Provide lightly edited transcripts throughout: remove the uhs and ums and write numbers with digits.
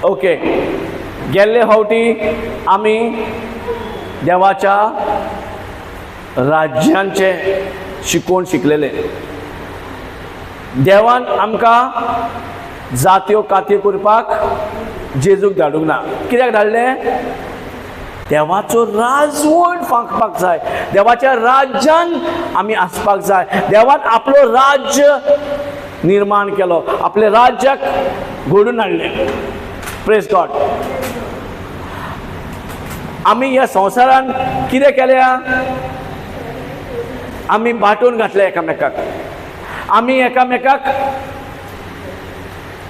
Okay, गेल्ले फावटी आमी देवाच्या राज्यांचे शिकोवन शिकलेले. देवान आमकां जात्यो कात्यो करपाक जेजूक धाडूंक ना. कित्याक धाडलें? देवाचो राजवट फांकपाक जाय, देवाच्या राज्यान आमी आसपाक जाय. देवान आपलो राज्य निर्माण केलो, आपल्या राज्याक घडून हाडलें. Praise God. आमी ह्या संवसारान कितें केल्या? आमी बाटून घातले एकामेकाक. आमी एकामेकाक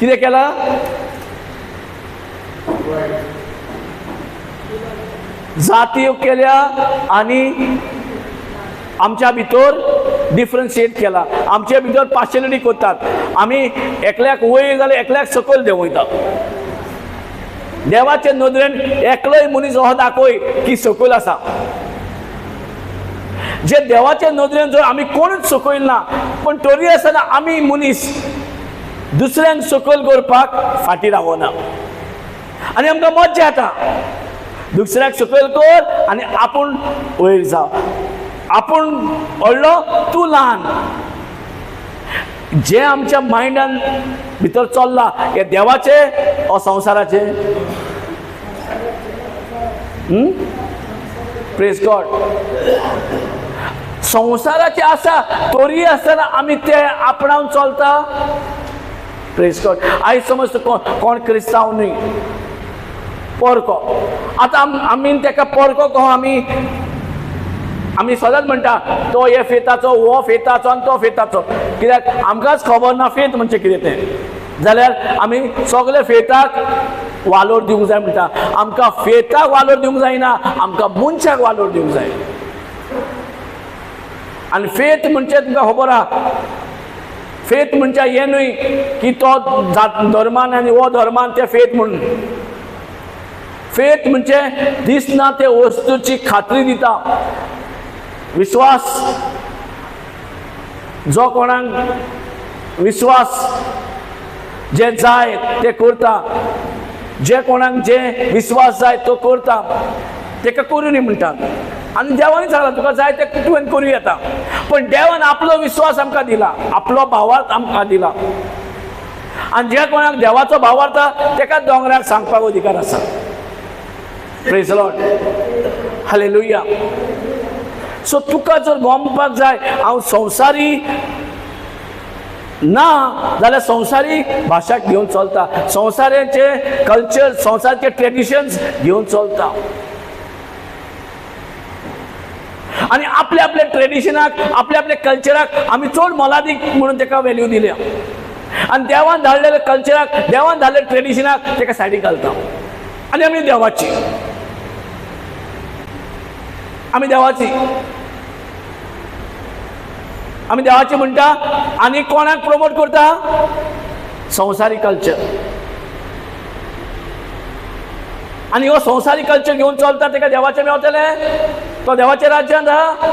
कितें केलां? जाती केल्या आनी आमच्या भितर डिफरन्शिएट केला. आमच्या भितर पार्शलिटी करतात. आमी एकल्याक वयर जाल्यार एकल्याक सकयल देंवयता. देवाचे नदरेन एकलोय मनीस हो दाखय की सकयल आसा. जे देवाच्या नदरेन जर आमी कोणूच सकयल ना, पण तरी आसतना आमी मनीस दुसऱ्यांक सकयल करपाक फाटीं रावना. आनी आमकां मज्जा येता. दुसऱ्याक सकयल कर आनी आपूण वयर जाव. आपूण व्हडलो, तूं ल्हान. जे आमच्या मायंडान भितर चल्ला, हे देवाचे ओ संवसाराचे? Praise God. संवसाराचे आसा तरी आसतना आमी ते आपणावन चलता. Praise God. आयज समज कोण क्रिस्तांव न्ही, पोरको, आतां आमी तेका पोरको कहो आमी सदांच म्हणटा तो हे फेताचो, हो फेताचो आनी तो फेताचो. कित्याक आमकांच खबर ना फेत म्हणजे कितें तें. जाल्यार आमी सगळे फेताक वालोर दिवंक जाय म्हणटा. आमकां फेताक वालोर दिवंक जायना, आमकां मनशाक वालोर दिवंक जाय. आनी फेत म्हणजे तुमकां खबर आहा, फेत म्हणजे हें न्हय की तो धर्मान आनी हो धर्मान ते फेत म्हणून. फेत म्हणजे दिसना ते वस्तूची खात्री दिता. विश्वास, जो कोणाक विश्वास जे जाय ते करता. जे कोणाक जे विश्वास जाय तो करता. तेका करूनी म्हणटात. आनी देवान सांगला तुका जाय ते तुवें करूं येता. पण देवान आपलो विश्वास आमकां दिला, आपलो भावार्थ आमकां दिला. आनी जे कोणाक देवाचो भावार्थ तेका दोंगराक सांगपाक अधिकार आसा. Praise Lord. हालेलुया. सो तुका जर गमपाक जाय हांव संवसारी ना जाल्यार संवसारी भाशा घेवन चलता, संवसाराचे कल्चर, संवसाराचे ट्रेडिशन्स घेवन चलता. आनी आपल्या आपल्या ट्रेडिशनाक, आपल्या आपल्या कल्चराक आमी चड मोलादीक म्हणून तेका व्हॅल्यू दिल्या. आनी देवान धाडलेल्या कल्चराक, देवान धाडलेल्या ट्रेडिशनाक तेका सायडीक घालता. आनी आमी देवाची, आमी देवाची, आमी देवाची म्हणटा. आनी कोणाक प्रमोट करता? संवसारी कल्चर. आनी हो संवसारी कल्चर घेवन चलता तेका देवाचें मेवतलें? तो देवाच्या राज्यांत आहा.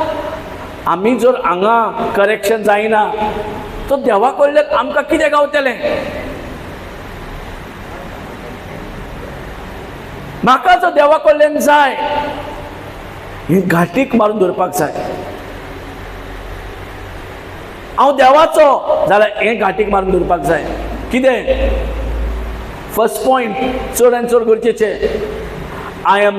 आमी जर हांगा करेक्शन जायना तो देवा कडल्यान आमकां कितें गावतलें? म्हाका जो देवा कडल्यान जाय ही घाटीक मारून दवरपाक जाय. हांव देवाचो जाल्यार हें घाटीक मारून दवरपाक जाय. कितें? फर्स्ट पॉयंट चड आनी चड गरजेचें. I am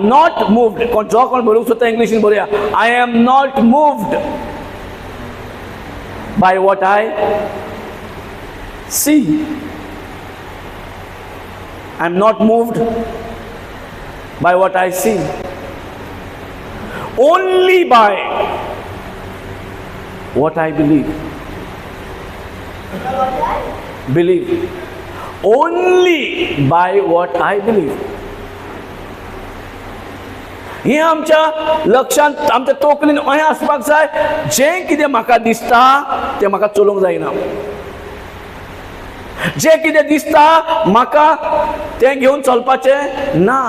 not moved. जो कोण बरोवंक सोदता इंग्लिशीन बरोवया. I am not moved by what I see. I am not moved by what I see. Only by what I believe. Believe. Only by what I believe. हे आमच्या लक्षांत, आमच्या तोकलीन अशें आसपाक जाय जें कितें म्हाका दिसता तें म्हाका चलोवंक जायना. जें कितें दिसता म्हाका तें घेवन चलपाचें ना.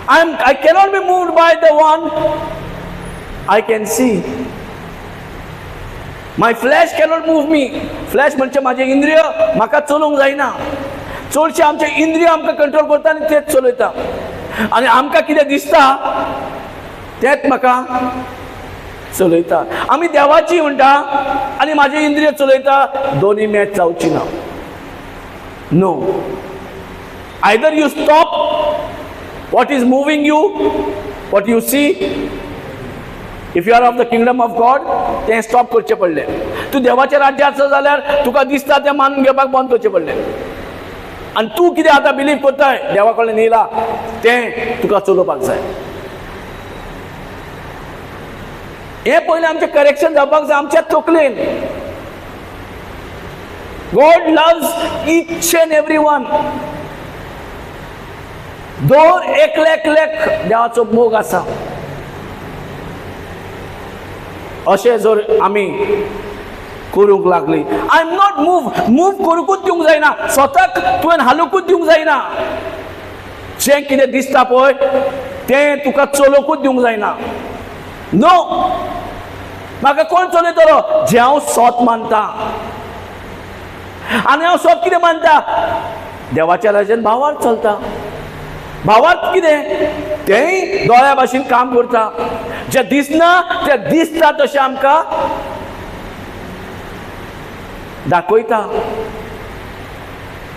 I cannot be moved by the one I can see. My flash cannot move me. Flash म्हणजे माझे इंद्रिय, म्हाका चलोवंक जायना. चडशे आमचे इंद्रिय आमकां कंट्रोल करता आनी तेच चलयता. आनी आमकां कितें दिसता तेच म्हाका चलयता. आमी देवाची म्हणटा आनी म्हाजे इंद्रिय चलयता, दोनी मॅच जावची ना. No. Either you stop what is moving you, what you see. If you are of the kingdom of God, ते स्टॉप करचे पडले. तू देवाचे राज्य आसा जाल्यार तुका दिसता ते मानून घेवपाक बंद करचे पडले. आनी तू कितें आतां बिलीव करताय देवा कडल्यान येयला तें तुका चलोवपाक जाय. हे पयलें आमचें करेक्शन जावपाक जाय आमच्या तकलेन. God loves each and everyone. दर एकल्याक देवाचो मोग आसा. अशें जर आमी करूंक लागली, आय एम नॉट मूव करूंकूच दिवंक जायना, स्वताक तुवें हालूंकूच दिवंक जायना. जें कितें दिसता पळय तें तुका चलोवंकूच दिवंक जायना. नो. म्हाका कोण चलयतलो? जें हांव स्वत मानता. आनी हांव स्वत कितें मानता? देवाच्या राज्यान भावार्थ चलता. भावार्थ कितें? तेंय दोळ्या भाशेन काम करता. जें दिसना तें दिसता तशें आमकां दाखयता,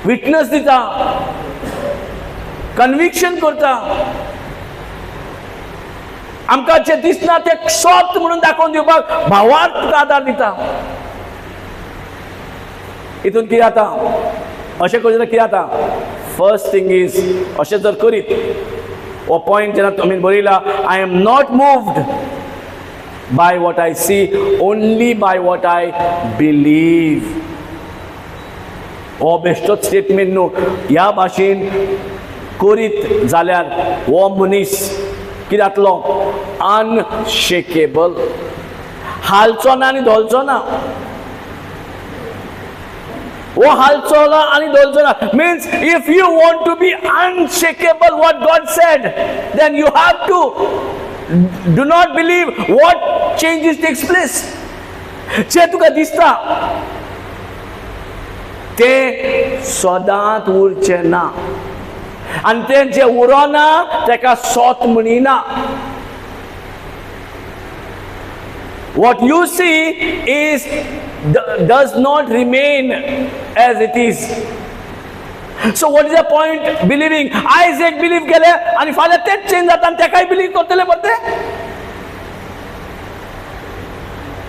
विटनस दिता, कन्विक्शन करता. आमकां जें दिसना तें सत म्हणून दाखोवन दिवपाक भावार्थ आदार दिता. हितून कितें जाता? अशें करता कितें जाता? फर्स्ट थिंग इज अशें जर करीत हो पॉयंट जेन्ना तुमी बरयला, I am not moved by what I see, only by what I believe. हो बेश्टोच स्टेटमेंट न्हू. ह्या भाशेन करीत जाल्यार हो मनीस कितें जातलो? अनशेकेबल. हालचो ना आनी धोलचो ना. वो हालचो ना आनी धोलचो ना. Means if you want to be unshakable what God said, then you have to do not believe what changes takes place. जे तुका दिसता ते सदांच उरचे ना, आनी तें जे उरोना तेका सोत म्हणिना. What you see does not remain as it is. So what is the point believing? Isaac believe केले आणि फाल्यां तेच चेंज जाता आणि तेकाय बिलीव करतले परते.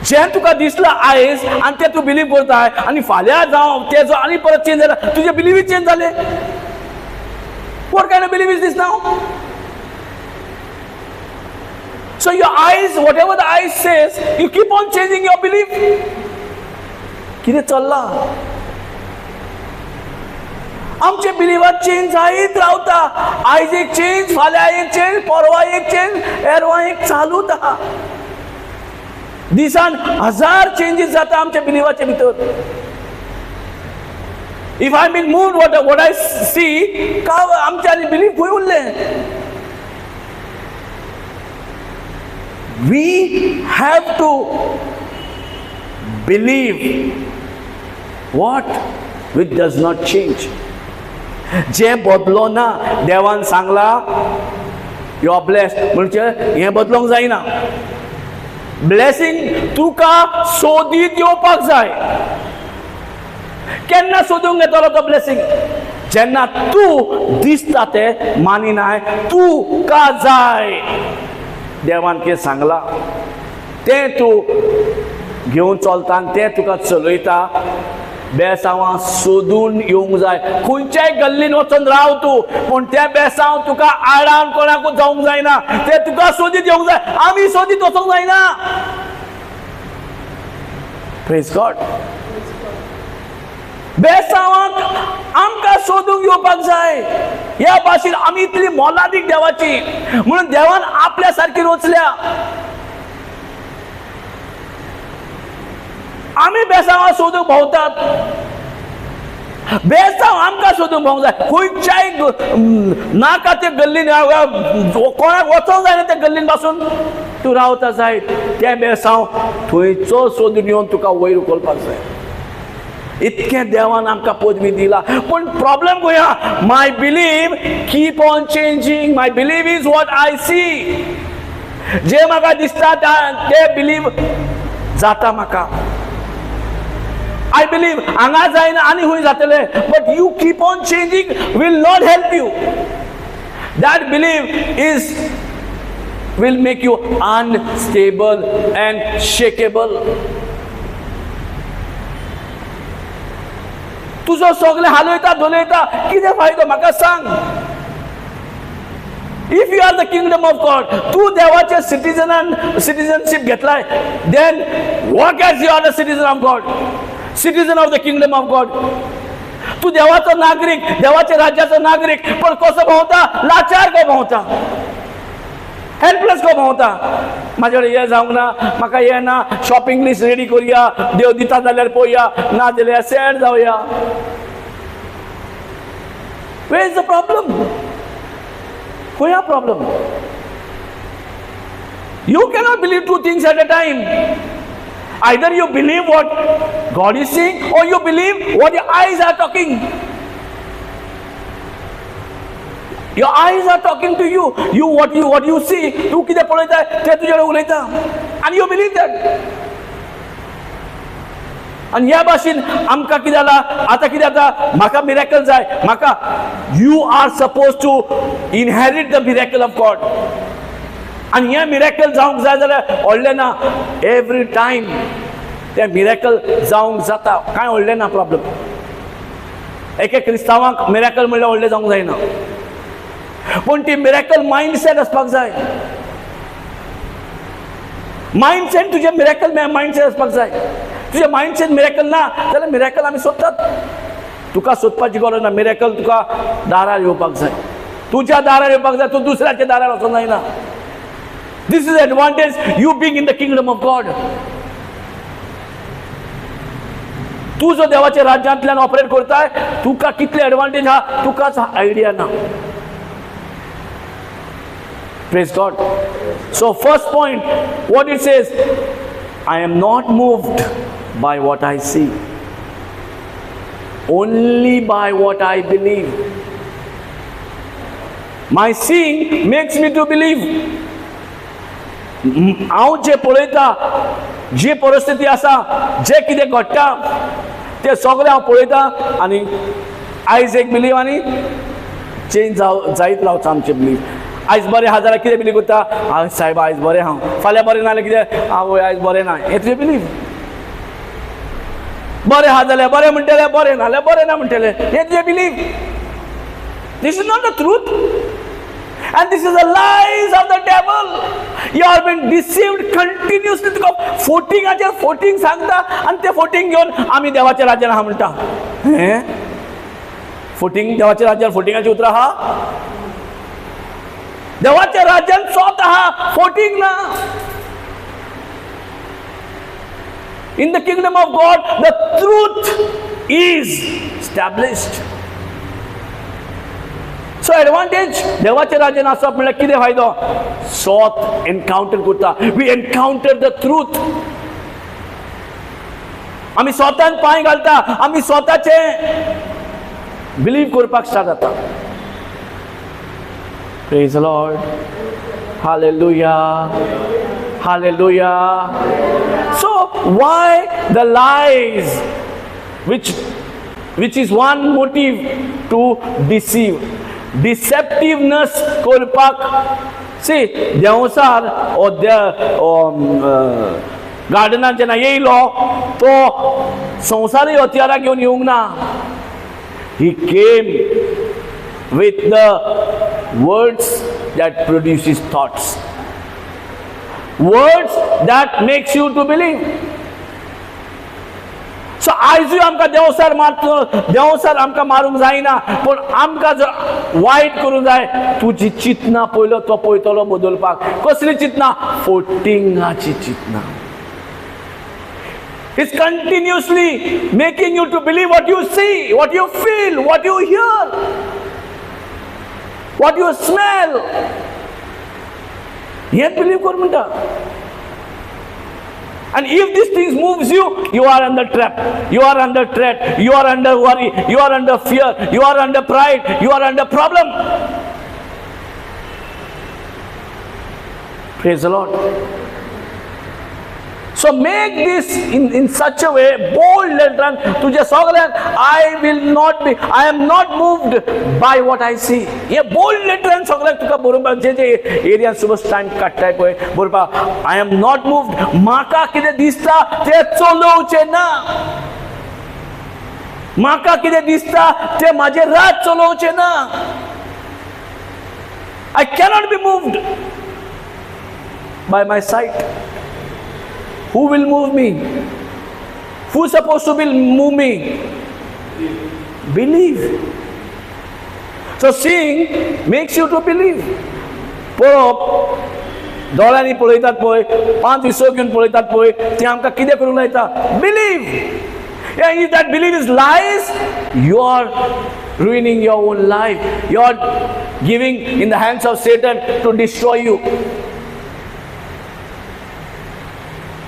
जें तुका दिसला आयज आणि ते तू बिलीव करताय आणि फाल्यां जावं ते जो आनी परत चेंज जाला, तुजे बिलीव चेंज जाले. What kind of belief is this now? So your eyes, whatever the eyes says, you keep on changing your belief. कितें चल्ला? आमचे बिलीवात चेंज जायत रावता. आयज एक चेंज, फाल्यां एक चेंज, परवा एक चेंज, एरवा एक चालूच आहा. दिसान 1000 चेंजीस जाता आमच्या बिलीवाचे भितर. If I'm in mood, what I see, का आमच्या बिलीफ खंय उरले? We have to believe what which does not change. जे बदलो ना, देवान सांगला यू आर ब्लेस्ड म्हणजे हे बदलोंक जायना. ब्लेसिंग तुका सोदीत येवपाक जाय. केन्ना सोदूंक येतलो तो ब्लेसिंग? जेन्ना तू दिसता ते मानिनाय, तू का जाय देवान कितें सांगला तें तू घेवन चलता आनी तें तुका चलयता. बेसांवां सोदून येवंक जाय. खंयच्याय गल्लीन वचून राव तूं, पूण तें बेसांव तुका आडावन कोणाकूच जावंक जायना. तें तुका सोदीत येवंक जाय. आमी सोदीत वचोंक जायना. Praise God. बेसांवाक आमकां सोदूंक येवपाक जाय. ह्या भाशेन आमी इतली मोलादीक देवाची म्हणून देवान आपल्या सारकी रचल्या. आमी बेसांवां सोदूंक भोंवतात. बेसांव आमकां सोदूंक भोंवंक जाय खंयच्याय नाका ते गल्लीन कोणाक वचोंक जाय ना ते गल्लीन पासून तूं रावता जाय ते बेसांव थंयचो सोदून येवन तुका वयर उखलपाक जाय इतकें देवान आमकां पदवी दिला पूण प्रॉब्लेम खंय आहा my believe keep on changing my believe is what I see जे म्हाका दिसता ते बिलीव जाता म्हाका I believe हांगा जायना आनी खंय जातले but you keep on changing will not help you that belief will make you unstable and shakeable तुझो सगळे हालयता दोलयता कितें फायदो म्हाका सांग If you are the kingdom of God, तू देवाचे citizenship घेतलाय, then what as you are the citizen of God, citizen of the kingdom of God. तू देवाचो नागरिक, देवाचे राज्याचो नागरिक, पण कसो भोंवता? लाचार को भोंवता, हेल्पलेस को भोंवता. माझ्याकडे हे जावंक ना, म्हाका हे ना, शॉपिंग लिस्ट रेडी करूया, देव दिता जाल्यार पळोवया, ना जाल्यार sad जावया. Where is the problem? Where is the problem? You cannot believe two things at a time. Either you believe what God is saying or you believe what your eyes are talking. Your eyes are talking to you. What you see, तू कितें पळयता तें तुजे उलयता and you believe that. आणि ह्या भाशेन आमकां कितें जाला आतां कितें जाता म्हाका मिरेकल जाय म्हाका you are suppose to inherit the miracle of God आणि हे मिरेकल जावंक जाय जाल्यार व्हडलें ना एवरी टायम ते मिरेकल जावंक जाता कांय व्हडलें ना प्रॉब्लेम एक क्रिस्तांवांक मिरेकल म्हणल्यार व्हडलें जावंक जायना पूण ती मिरेकल मायंडसेट आसपाक जाय मायंडसेट तुजें मिरेकल मायंडसेट आसपाक जाय तुझे माइंडसेट मिरेकल ना जाल्यार मिरेकल आमी सोदतात तुका सोदपाची गरज ना मिरेकल तुका दारार येवपाक जाय तुज्या दारार येवपाक जाय तूं दुसऱ्याच्या दारार वचोंक जायना this is advantage you being in the kingdom of God तूं जो देवाच्या राज्यांतल्यान ऑपरेट करताय तुका कितले एडवांटेज आहा तुकाच आयडिया ना Praise God. So first point, what it says, I am not moved by what I see, only by what I believe. My seeing makes me to believe. हांव जे पळयता जी परिस्थिती आसा जे कितें घडटा ते सगळें हांव पळयता आनी आयज एक बिलीव आनी चेंज जायत रावता आमचे बिलीव आयज बरें आहा जाल्यार कितें बिलीव करता हांव सायब आयज बरें आहा फाल्यां बरें ना जाल्यार कितें आवय आयज बरें ना हें तुजें बिलीव बरें आहा जाल्यार बरें म्हणटलें बरें ना जाल्यार बरें ना म्हणटलें हें तुजें believe this is not the truth and this is the lies of the devil you have been deceived continuously तुका फोटिंगाचेर फोटिंग सांगता आनी ते फोटिंग घेवन आमी देवाच्या राज्यान आहा म्हणटा हें फोटिंग देवाच्या राज्यान फोटिंगाची उतरां आहा देवाच्या राज्यान स्वत आहा फोटिंग ना in the kingdom of God the truth is established so advantage देवाच्या राज्यान आसप म्हणल्यार कितें फायदो स्वत एनकाउंटर करता we encounter the truth आमी स्वतान पांय घालता आमी स्वताचे बिलीव करपाक स्टार्ट जाता Praise the Lord. Hallelujah. Hallelujah. So why the lies which is one motive to deceive. Deceptiveness करपाक see देवसार गार्डनात जेन्ना येयलो तो संवसारी हत्यारां घेवन येवंक ना he came with the words that produces thoughts words that makes you to believe so आयजूय आमकां देवसार मारतो देवसार आमकां मारूंक जायना पूण आमकां जर वायट करूंक जाय तुजी चिंतना पयलो तो पळयतलो बदलपाक कसली चिंतना फोटिंगाची चिंतना He's continuously making you to believe what you see, what you feel, what you hear, what you smell. Yet believe kor munta. And if these things moves you, you are under trap, you are under threat, you are under worry, you are under fear, you are under pride, you are under problem. Praise the Lord. So make this in such a way, bold and run. तुझे सगळ्यांक I am not moved by what I see. ये bold letter सगळ्यांक तुका बरोवपाक जे area सुबस time काडटाय पळय बरोवपाक I am not moved. म्हाका कितें दिसता तें चलोवचें ना. म्हाका कितें दिसता तें म्हाजे रात चलोवचें ना. I cannot be moved by my sight. Who will move me? Who is supposed to move me? Believe. So seeing makes you to believe. पळोवप दोळ्यांनी पळयतात पळय 5 विसव घेवन पळयतात पळय ते आमकां कितें करूंक लायता? Believe. And if that belief is lies, you are ruining your own life. You are giving in the hands of Satan to destroy you.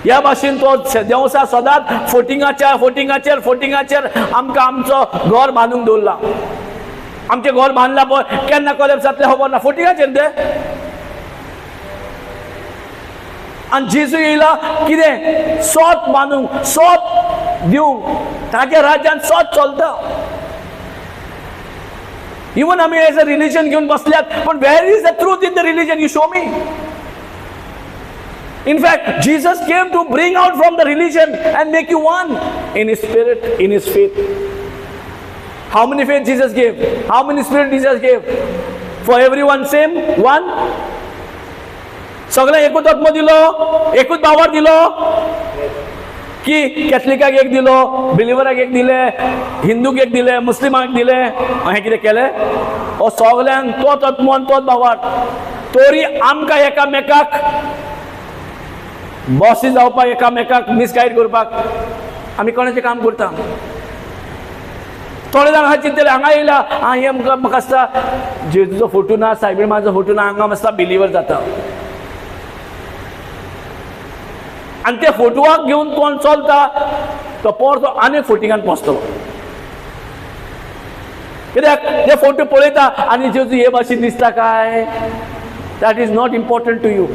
या भाशेन तो देवसा सदांच फोटिंगाचेर आमकां आमचो घर बांदूंक दवरला. आमचें घर बांदलां पळय केन्ना कोलॅप्स जातलें खबर ना. फोटिंगाचेर तें. आनी जेजू येयला कितें? सोत बांदूंक, सोत दिवंक. ताच्या राज्यान सोत चलता. इवन आमी एज अ रिलीजन घेवन बसल्यात पण where is the truth in the religion? You show me. In fact, Jesus came to bring out from the religion and make you one in his spirit, in his faith. How many faith Jesus gave? How many spirit Jesus gave? For everyone same? One? सगळे एकूच आत्मा दिलो, एकूच बावर दिलो की कॅथलिकाक एक दिलो, बिलिवराक एक दिले, हिंदूक एक दिले, मुस्लिमाक दिले. हांवें कितें केलें? हो सगळ्यांक तोच आत्मा आनी तोच बावर. तोरी आमकां एकामेकाक बॉसी जावपाक, एकामेकाक मिसगायड करपाक आमी कोणाचें काम करता? थोडे जाण हांगा चिंतले, हांगा येयला हे म्हाका आसता जेजूचो फोटो ना, सायबीमाचो फोटो ना, हांगा आसता बिलिवर जाता. आनी त्या फोटोवाक घेवन कोण चलता तो परतो आनी फोटिंगान पोसतलो. कित्याक ते फोटो पळयता आनी जेजू हे भाशेन दिसता काय? That is not important to you.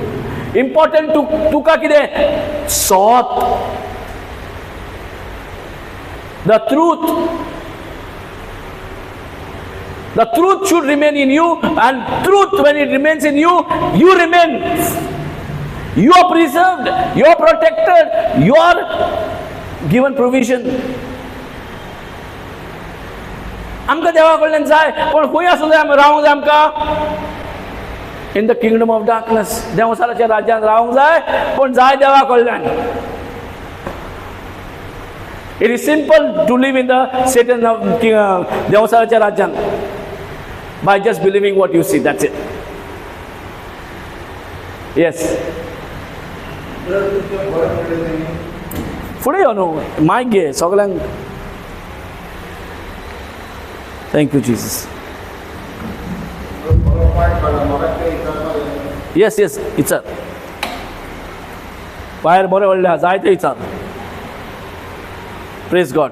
Important तुका कितें? सोत. The truth should remain in you, and truth, when it remains in you, you remain. You are preserved, you are protected, you are given provision. आमकां देवा कडल्यान जाय पण खंय आसूं जाय रावूंक जाय आमकां? In the kingdom of darkness. देवसाराच्या राज्यात रावूंक जाय पण जाय देवा कडल्यान. It is simple to live in the Satan देवसाराच्या राज्यात by just believing what you see. That's it. Yes. फुडें यो न्हू, मायक घे सगळ्यांक. Thank you, Jesus. Yes, विचार. भायर बरें व्हडलें आहा, जाय तें विचार. Praise God.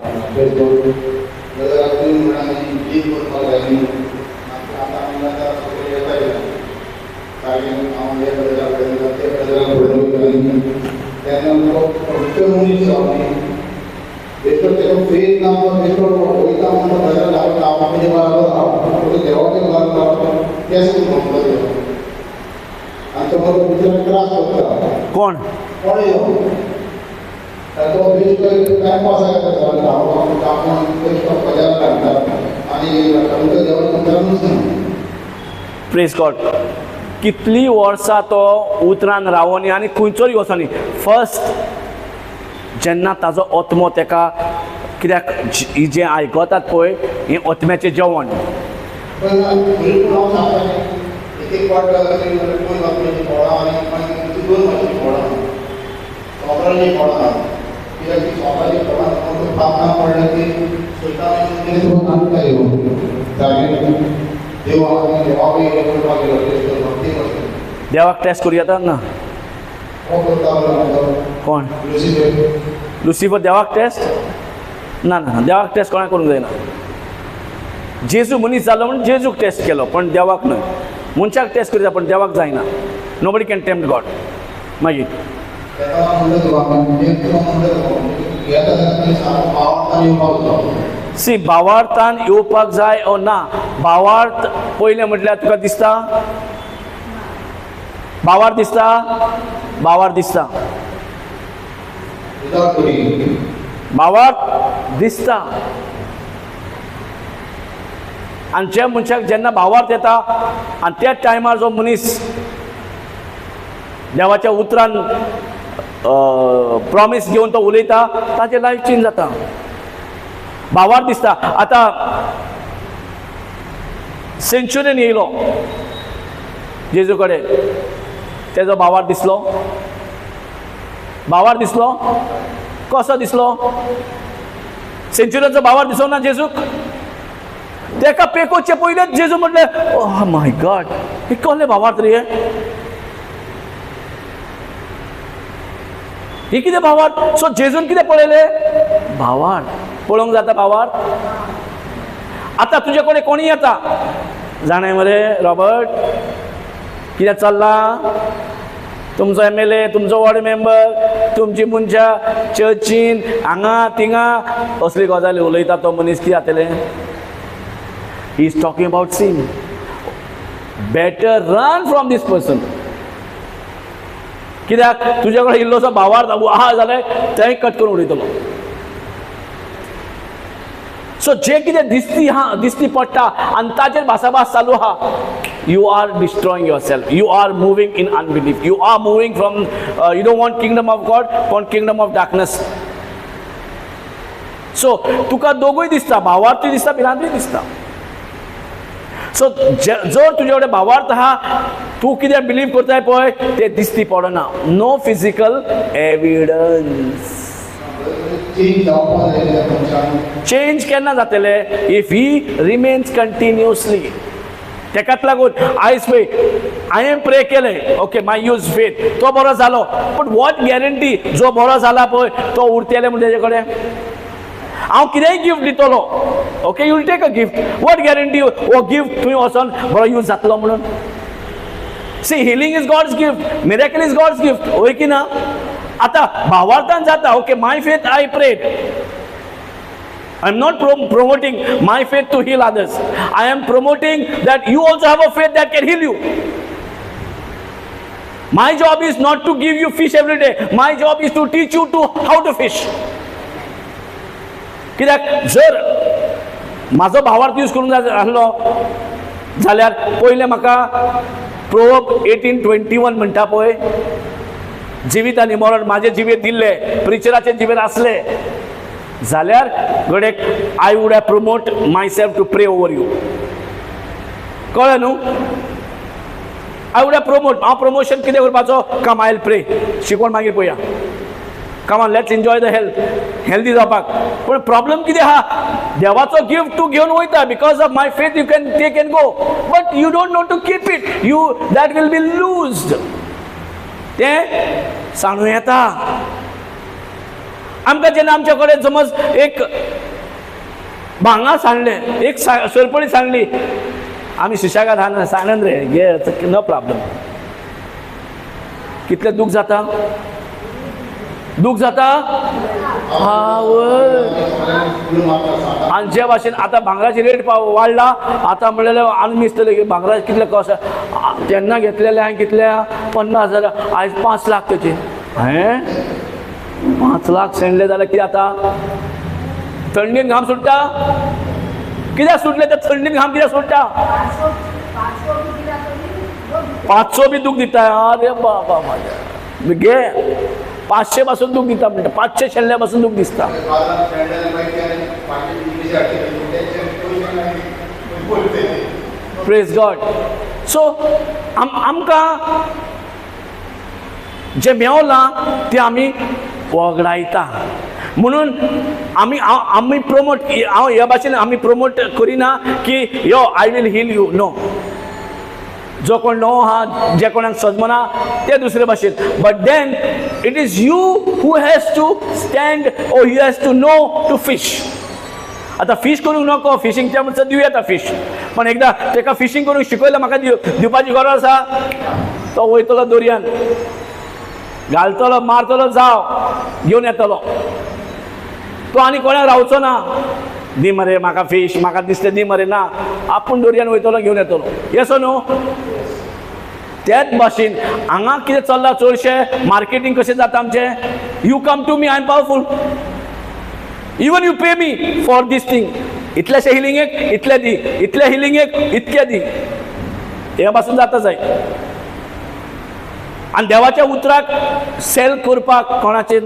कोण? Praise God. कितली वर्सां तो उतरान रावोनी आनी खंयचोय वचोनी फर्स्ट जेन्ना ताजो आत्मो तेका कित्याक जें आयकतात पळय हें आत्म्याचें जेवण. कित्याक ती स्वताची प्रमाण पापना पडलं की स्वताची आमकां येवं जागे देव आमी देवावय करपाक गेलो टेस्ट भक्ती करता देवाक टेस्ट करूं येता ना हो करता कोण लुसिफर लुसिफर देवाक टेस्ट ना ना देवाक टेस्ट कोणाक करूंक जायना जेजू मनीस जालो म्हणून जेजूक टेस्ट केलो पण देवाक न्हय मनशाक टेस्ट करता पण देवाक जायना नोबडी कॅन टेम्प्ट गॉड मागीर सी भावार्थान येवपाक जाय ओ ना भावार्थ पयलें म्हटल्यार तुका दिसता भावार्थ दिसता भावार्थ दिसता भावार्थ दिसता आनी जे मनशाक जेन्ना भावार्थ येता आनी त्याच टायमार जो मनीस देवाच्या उतरान प्रॉमिस घेवन तो उलयता ताचें लायफ चेंज जाता भावार्थ दिसता आतां सेंच्युरीन येयलो जेजू कडेन तेजो भावार्थ दिसलो कसो दिसलो सेंच्युरीचो भावार्थ दिसलो ना जेजूक तेका पेकोचे पयलेच जेजू म्हटलें ओह माय गॉड हे कसले भावार्थ रे ही कितें भावार्थ सो जेजून कितें पळयलें भावार्थ पळोवंक जाता भावार्थ आतां तुजे कडेन कोणी येता जाणें मरे रॉबर्ट कितें चल्लां तुमचो MLA तुमचो वॉर्ड मेंबर तुमची मनशां चर्चीन हांगा थिंगा असली गजाली उलयता तो मनीस कितें जातलें he is talking about sin better run from this person कित्याक तुजे कडेन इल्लोसो भावार्थ आहा जाल्यार तें कट करून उडयतलो सो जे कितें दिसती पडटा आनी ताचेर भासाभास चालू आहा you are destroying yourself you are moving in unbelief you are moving from you don't want kingdom of God but kingdom of darkness so तुका दोगूय दिसता भावार्थूय दिसता भिरांतूय दिसता सो जर तुजे कडेन भावार्थ आहा तूं कितें बिलीव करताय पळय तें दिसती पडना नो फिजिकल एविडन्स चेंज केन्ना जातले इफ ही रिमेन्स कंटिन्युअसली तेकाच लागून आयज पळय हांवें प्रे केलें ओके माय यूज फेथ तो बरो जालो पूण वॉट गॅरंटी जो बरो जाला पळय तो उरतले म्हण तेजे कडेन हांव कितेंय गिफ्ट दितलो okay you will take a gift what guarantee हो गिफ्ट तुवें वचोन बरो यूज जातलो म्हणून see healing is God's gift miracle is God's gift होय की ना आतां भावार्थान जाता okay my faith I prayed I am not promoting my faith to heal others. I am promoting that you also have a faith that can heal you. My job is not to give you fish every day. My job is to teach you to how to fish. कित्याक जर माझो भावार्थ use करून आसलो जाल्यार पयलें म्हाका proverb 18:21 म्हणटा पळय जिवीत आनी मरण म्हाजे जिवेर दिल्ले प्रिचराचे जिवेर आसले जाल्यार गडेक I would have promote my self to pray over you कळ्ळें न्हू आय वूड हॅव प्रमोट हांव प्रमोशन कितें करपाचो कम आय विल प्रे शिकवण मागीर पळया come on let's enjoy the healthy जावपाक पूण प्रॉब्लेम कितें आहा देवाचो गिफ्ट तूं घेवन वयता because of my faith you can take and go but you don't know to keep it you that will be loosed तें सांगूं येता आमकां जेन्ना आमचे कडेन समज एक भांगर सांडलें एक सरपळी सांडली आमी सुशेगाद आहा सांडन रे घे नो प्रॉब्लेम कितलें दूख जाता आनी जे भाशेन आतां भांगराची रेट वाडला आतां म्हणलें आनी दिसतलें की भांगराचे कितले कॉस्ट तेन्ना घेतलेले हांवें कितल्या 50,000 आयज 5 लाख तेचे 5 लाख शेणले जाल्यार कितें जाता थंडीन घाम सुट्टा कित्याक सुटले ते थंडीन घाम कित्याक सुट्टा 500 बी दूख दिता अरे बाबा म्हाज्या घे 500 पासून दूख दिता म्हणटा 500 शेणल्या पासून दूख दिसता प्रेज गॉड सो आमकां जे मेवलां तें आमी वगडायता म्हणून आम्ही प्रमोट हांव ह्या भाशेन आम्ही प्रमोट करिना की यो I will heal you. No, जो कोण नो हा, जे कोणाक सजमना ते दुसरे भाशेन. But then it is you who has to stand oh you has to know to fish. आता फिश करूंक नको, फिशिंगच्या म्हणसर दिवया येता फिश, पण एकदा ताका फिशिंग करूंक शिकयलें म्हाका दिवपाची गरज आसा. तो वयतलो दर्यान, घालतलो, मारतलो, जाव घेवन येतलो. तो आनी कोणाक रावचो ना, दी मरे म्हाका फिश, म्हाका दिसलें दी मरे. ना, आपूण दर्यान वयतलो, घेवन येतलो. येसो न्हू. त्याच भाशेन हांगा कितें चल्लां चडशें मार्केटींग कशें जाता आमचें. You come to me, I am powerful, even you pay me for these thing. इतलेशे हिलिंगेक इतले दी, इतले हिलिंगेक इतके दी. हे पासून जाता जाय. आनी देवाच्या उतराक सेल करपाक कोणाचे,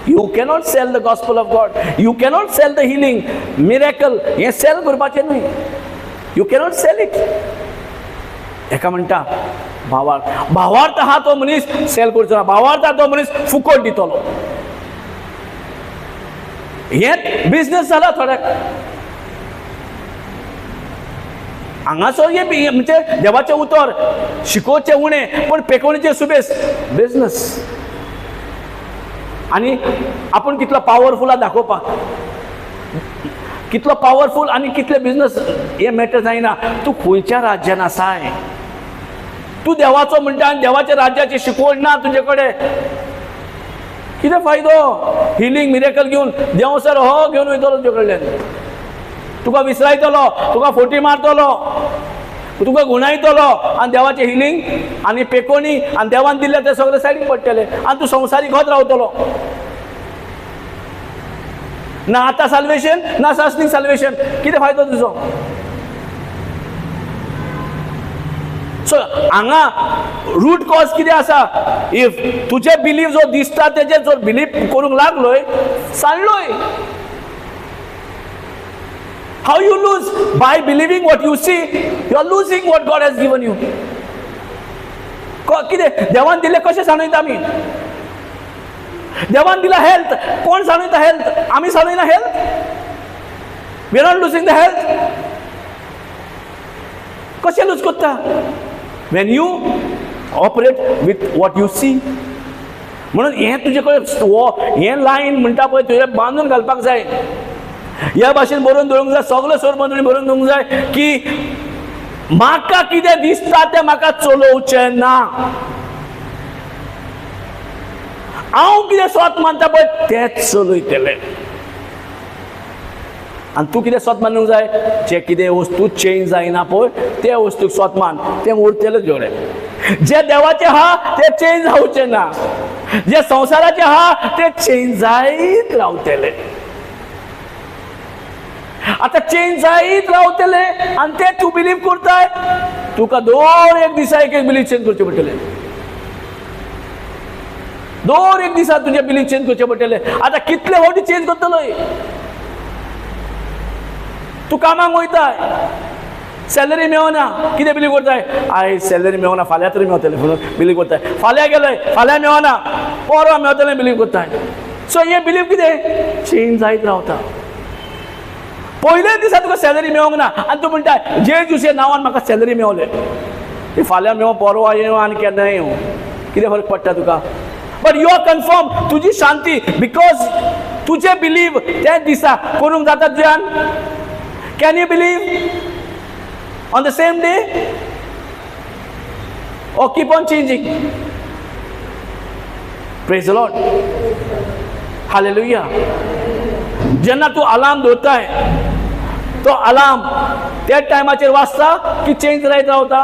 you cannot sell the gospel of God, you cannot sell the healing miracle. हे सेल करपाचें न्हय, यू कॅनॉट सेल इट. एका म्हणटा भावार्थ हा तो मनीस सेल करचो ना, भावार्थ हा तो मनीस फुकट दितलो. हेच बिझनेस जाला थोड्याक. हांगासर हे म्हणजे देवाचें उतर शिकोवचें उणें, पण पेकोवणेचें सुबेज बिझनेस. आनी आपूण कितलो पावरफूल आहा दाखोवपाक, कितलो पावरफूल आनी कितले बिझनेस हे मॅटर जायना. तूं खंयच्या राज्यान आसाय, तूं देवाचो म्हणटा आनी देवाच्या राज्याची शिकवण ना तुजे कडेन, कितें फायदो. हिलिंग मिरेकल घेवन देव सर हो घेवन वयतलो तुजे कडल्यान, तुका विसरायतलो, तुका फोटी मारतलो, तुका गुणायतलो, आनी देवाचें हिलिंग आनी पेकोवणी आनी देवान दिल्लें तें सगळें सायडीक पडटलें, आनी तूं संवसारीक होत रावतलो. ना आतां साल्वेशन, ना सासनीक साल्वेशन, कितें फायदो तुजो. सो हांगा रूट कॉज कितें आसा. इफ तुजे बिलीफ जो दिसता तेजेर जर बिलीफ करूंक लागलोय, सांडलोय. How you lose by believing what you see, you are losing what God has given you. कितें देवान दिलें कशें सांडयता आमी. देवान दिला हेल्थ, कोण सांडयता हेल्थ, आमी सांडयना health. We are not losing the health. कशें लूज करता. when you operate with what you see. म्हणून हे तुजे कडेन हे लायन म्हणटा पळय तुजे बांदून घालपाक जाय. ह्या भाशेन बरोवन दवरूंक जाय, सगळे सोर मंडळी बरोवन दवरूंक जाय की म्हाका कितें दिसता तें म्हाका चलोवचें ना. हांव कितें स्वत मानता पळय तेंच चलयतलें. आनी तूं कितें स्वत मानूंक जाय, जे कितें वस्तू चेंज जायना पळय ते वस्तूक स्वत मान, तें उरतलें जोडे. जे देवाचें आहा ते चेंज जावचें ना, जे संवसाराचें आहा ते चेंज जायत रावतले. आतां चेंज जायत रावतले आनी ते तूं बिलीव करताय, तुका दर एक दिसा एक बिलीव चेंज करचें पडटलें. दर एक दिसा तुजे बिलीव चेंज करचें पडटलें. आतां कितले फावटी चेंज करतलोय. तूं कामाक वयताय, सॅलरी मेळना, कितें बिलीव करताय, आयज सॅलरी मेळना, फाल्यां तरी मेळटलें म्हणून बिलीव करताय. फाल्यां गेलय, फाल्यां मेळना, परवा मेळटलें बिलीव करताय. सो हे बिलीव कितें चेंज जायत रावता. पयल्या दिसा तुका सॅलरी मेळोंक ना आनी तूं म्हणटाय जेजूचे नांवान म्हाका सॅलरी मेळोलें, ती फाल्यां मेळो, परवा येवं आनी केन्ना येवं, कितें फरक पडटा तुका. बट यू आर कन्फर्म, तुजी शांती, बिकॉज तुजे बिलीव त्या दिसा करूंक जाता तुज्यान. Can you believe on the same day or keep on changing? Praise the Lord. Hallelujah. जेन्ना तूं अलार्म दवरताय, तो अलार्म त्या टायमाचेर वाजता की चेंज जायत रावता.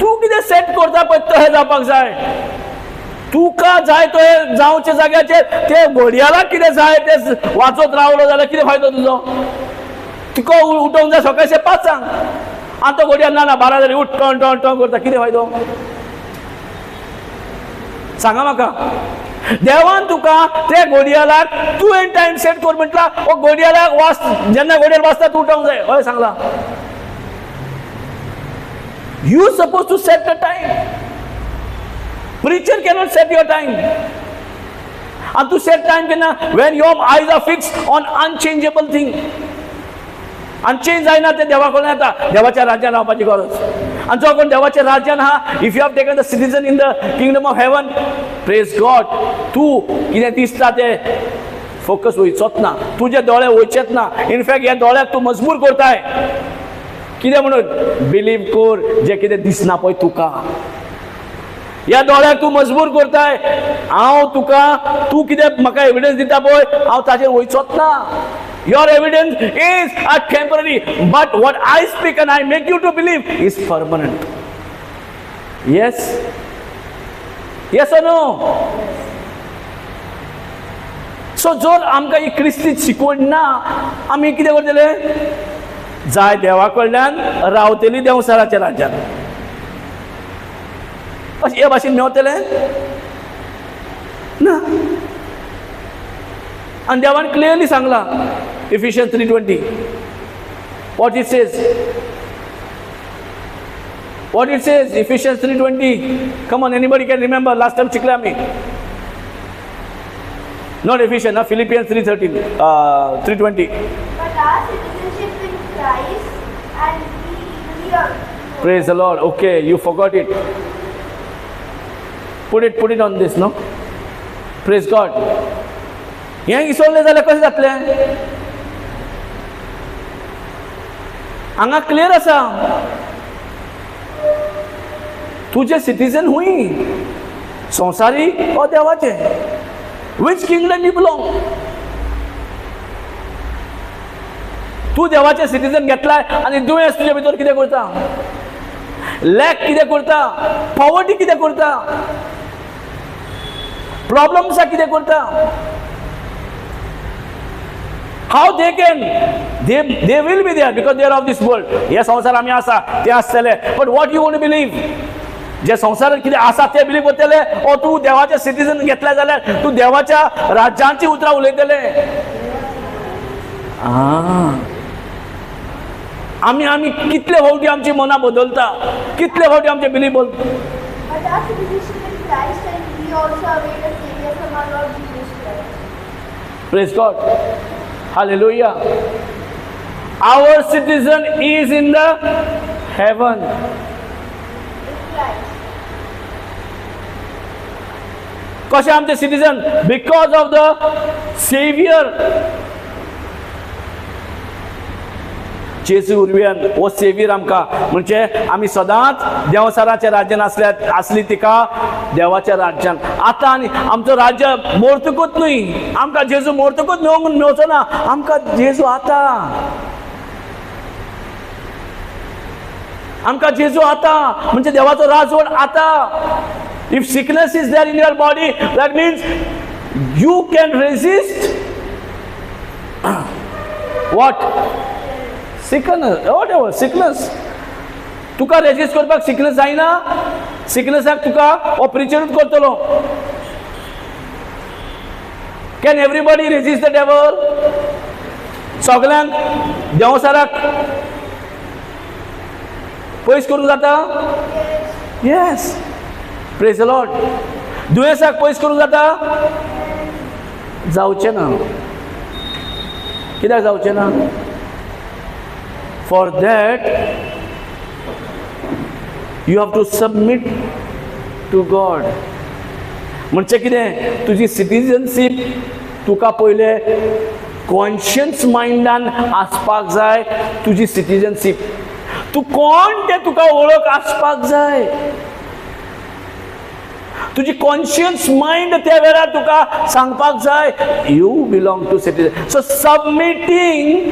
तूं कितें सेट करता पळय तशें जावपाक जाय. तुका जाय तो जावचे जाग्याचेर ते घडयाळाक कितें जाय तें वाजत रावलो जाल्यार कितें फायदो तुजो. तुका उठोवंक जाय सकाळचे 5 आनी तो घडयाळ ना 12 जाली उठ टॉन टॉन टॉन करता, कितें फायदो. सांगा म्हाका. देवान तुका ते घडयाळाक तुवें टायम सेट कर म्हटला, हो घडयाळाक जेन्ना घडयाळ वाजता तूं उठोवंक जाय, हय सांगला. You suppose to set the time. Preacher cannot set your time. And to set time केन्ना when your eyes are fixed on unchangeable thing. Unchange जायना ते देवा कडल्यान येता, देवाच्या राज्यान रावपाची गरज. आणि जो कोण देवाच्या राज्यान आहा, if you have taken the citizen in the kingdom of haven, praise God. तू कितें दिसता ते फोकस वयचोच ना, तुझे दोळे वयचेच ना. इनफॅक्ट ह्या दोळ्याक तू मजबूर करताय. कितें म्हणून? बिलीव कर जे कितें दिसना पळय तुका. ह्या दोळ्याक तू मजबूर करताय. हांव तुका, तू कितें म्हाका एविडन्स दिता पळय, हांव ताचेर वयचोच ना. Your evidence is a temporary, but what I speak and I make you to believe is permanent. Yes? Yes or no? So जर आमकां ही क्रिस्ती शिकवण ना, आमी कितें करतले? जाय देवा कडल्यान रावतली देंवसाराच्या राज्यांत. हे भाशेन मेवतले ना. आणि देवान clearly Sangla Ephesians 3:20 what it says. What it says, Ephesians 3:20. Come on, anybody can remember? Last time शिकले आम्ही. Not Ephesians, ना Philippians 3:13, 3:20. But our citizenship in Christ and we eagerly are. Praise the Lord. Okay, you forgot it. Put it on this, no? Praise God. हें इसोळलें जाल्यार कशें जातलें? हांगा clear आसा, तुझे सिटीजन हुई संवसारी ओ देवाचे. Which kingdom you belong? तू देवाचे सिटीजन घेतलाय आनी दुयेंस तुजे भितर कितें करता? लॅक कितें करता? पॉवर्टी कितें करता? प्रॉब्लम्स कितें करता? How they can, they will be there because they are of this world. हे संसार आमी आसा ते आसतले. But what you want to believe? जे संसारात कितें आसा ते बिलीव करतले, ओ तू देवाचे सिटीजन घेतले जाल्यार तू देवाच्या राज्यांची उतरां उलयतले. आमी कितले फावटी आमची मनां बदलता, कितले फावटी आमचे बिलीव बदलता. But our citizenship in Christ and we also await a Savior from our Lord Jesus Christ. Praise God. Hallelujah. Our citizen is in the heaven. In Christ. कशें आमचे citizen? Because of the saviour. Jezu उर्व्यान हो saviour आमकां, म्हणजे आमी सदांच देवसाराच्या राज्यान आसली तिका देवाच्या राज्यान. आतां आनी आमचो राज्य मोरतकूच न्हय, आमकां जेजू मोरतकूच मेवचो ना, आमकां जेजू आतां. आमकां जेजू आतां म्हणजे देवाचो राजवट आतां. If sickness is there in your body, that means you can resist what? Sickness, whatever sickness. तुका रेजिस्ट करपाक सिकनेस जायना. सिकनेसाक तुका ऑपरेशनूच करतलो. Can everybody resist the devil? सगळ्यांक देवसाराक पयस करूंक जाता? येस. Praise the lord. दुयेंसाक पयस करूंक जाता? जावचें ना. कित्याक जावचें ना? For that, you have to submit to God. म्हणजे कितें? तुजी सिटीजनशीप तुका पयले कॉन्शियस मायंडान आसपाक जाय. तुजी सिटीजनशीप तूं कोण तें तुका वळख आसपाक जाय. तुजी कॉन्शियस मायंड त्या वेळार तुका सांगपाक जाय you belong to citizen. So submitting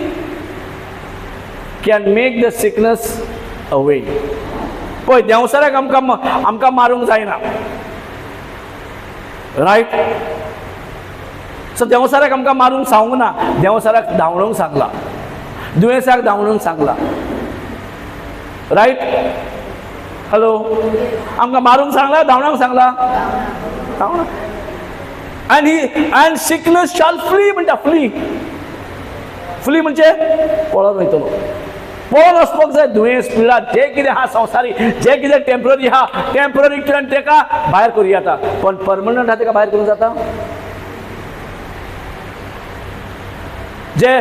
can make the sickness away. पळय देवसाराक आमकां मारूंक जायना, रायट? सो देवसाराक आमकां मारूंक सांगूंक ना, देवसाराक धांवणोवंक सांगला, दुयेंसाक धांवणोवंक सांगला, रायट? हॅलो, आमकां मारूंक सांगला, धांवणाक सांगला, धांवणा. and sickness shall flee म्हणटा. फ्ली म्हणजे पळोन वयतलो. पळोन वचपाक जाय. दुयेंस, पिडा, जे कितें आहा संवसारी, जे कितें टेम्पररी आहा, टेम्पररींतल्यान तेका भायर करूं येता. पण परमनंट आहा तेका भायर करूंक जाता? जे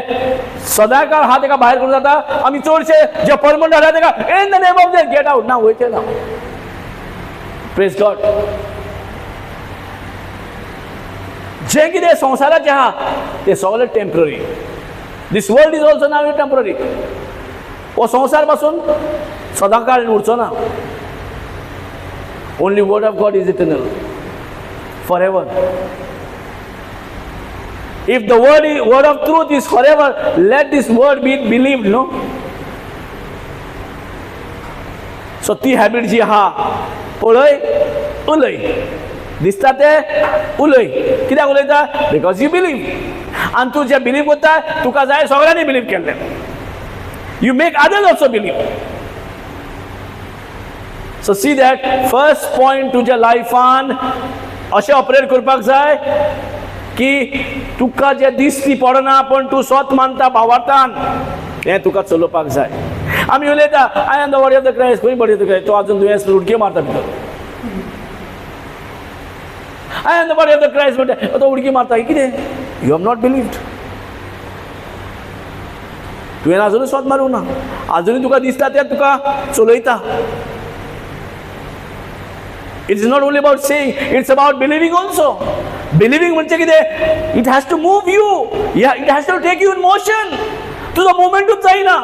सदांकाळ हात एका भायर करून जाता आमी चडशे जे परमनंट आसा तेका in the name of get out ना वयचे ना. Praise God. जे कितें संवसाराचें आहा तें सगळें temporary. This world is also now temporary. हो संवसार पासून सदांकाळ उरचो ना. Only word of God is eternal forever. If the word of truth is forever, let this word be believed, no? So ती हॅबिट जी आहा पळय उलय दिसता ते उलय. कित्याक उलयता? Because you believe. आनी तूं जे बिलीव करता तुका जाय सगळ्यांनी बिलीव केल्लें. You make others also believe. So see that first point तुज्या लायफान अशें ऑपरेट करपाक जाय की तुका जे दिसती पडना पण तूं स्वत मानता भावार्थान हें तुका चलोवपाक जाय. आमी उलयता I am the body of the Christ. खंय बॉडी ऑफ द क्रायस्ट? तो आजून दुयेंस उडकी मारता भितर. I am the body of the Christ म्हणटा तो उडकी मारता. कितें? You have not believed. तुवें आजुनूय स्वत मारूंक ना. आजुनूय तुका दिसता तें तुका चलयता. It is not only about saying, it's about believing also. Believing म्हणजे कितें? It has to move you. Yeah, it has to take you in motion. तुझा मोमेंटूच जायना.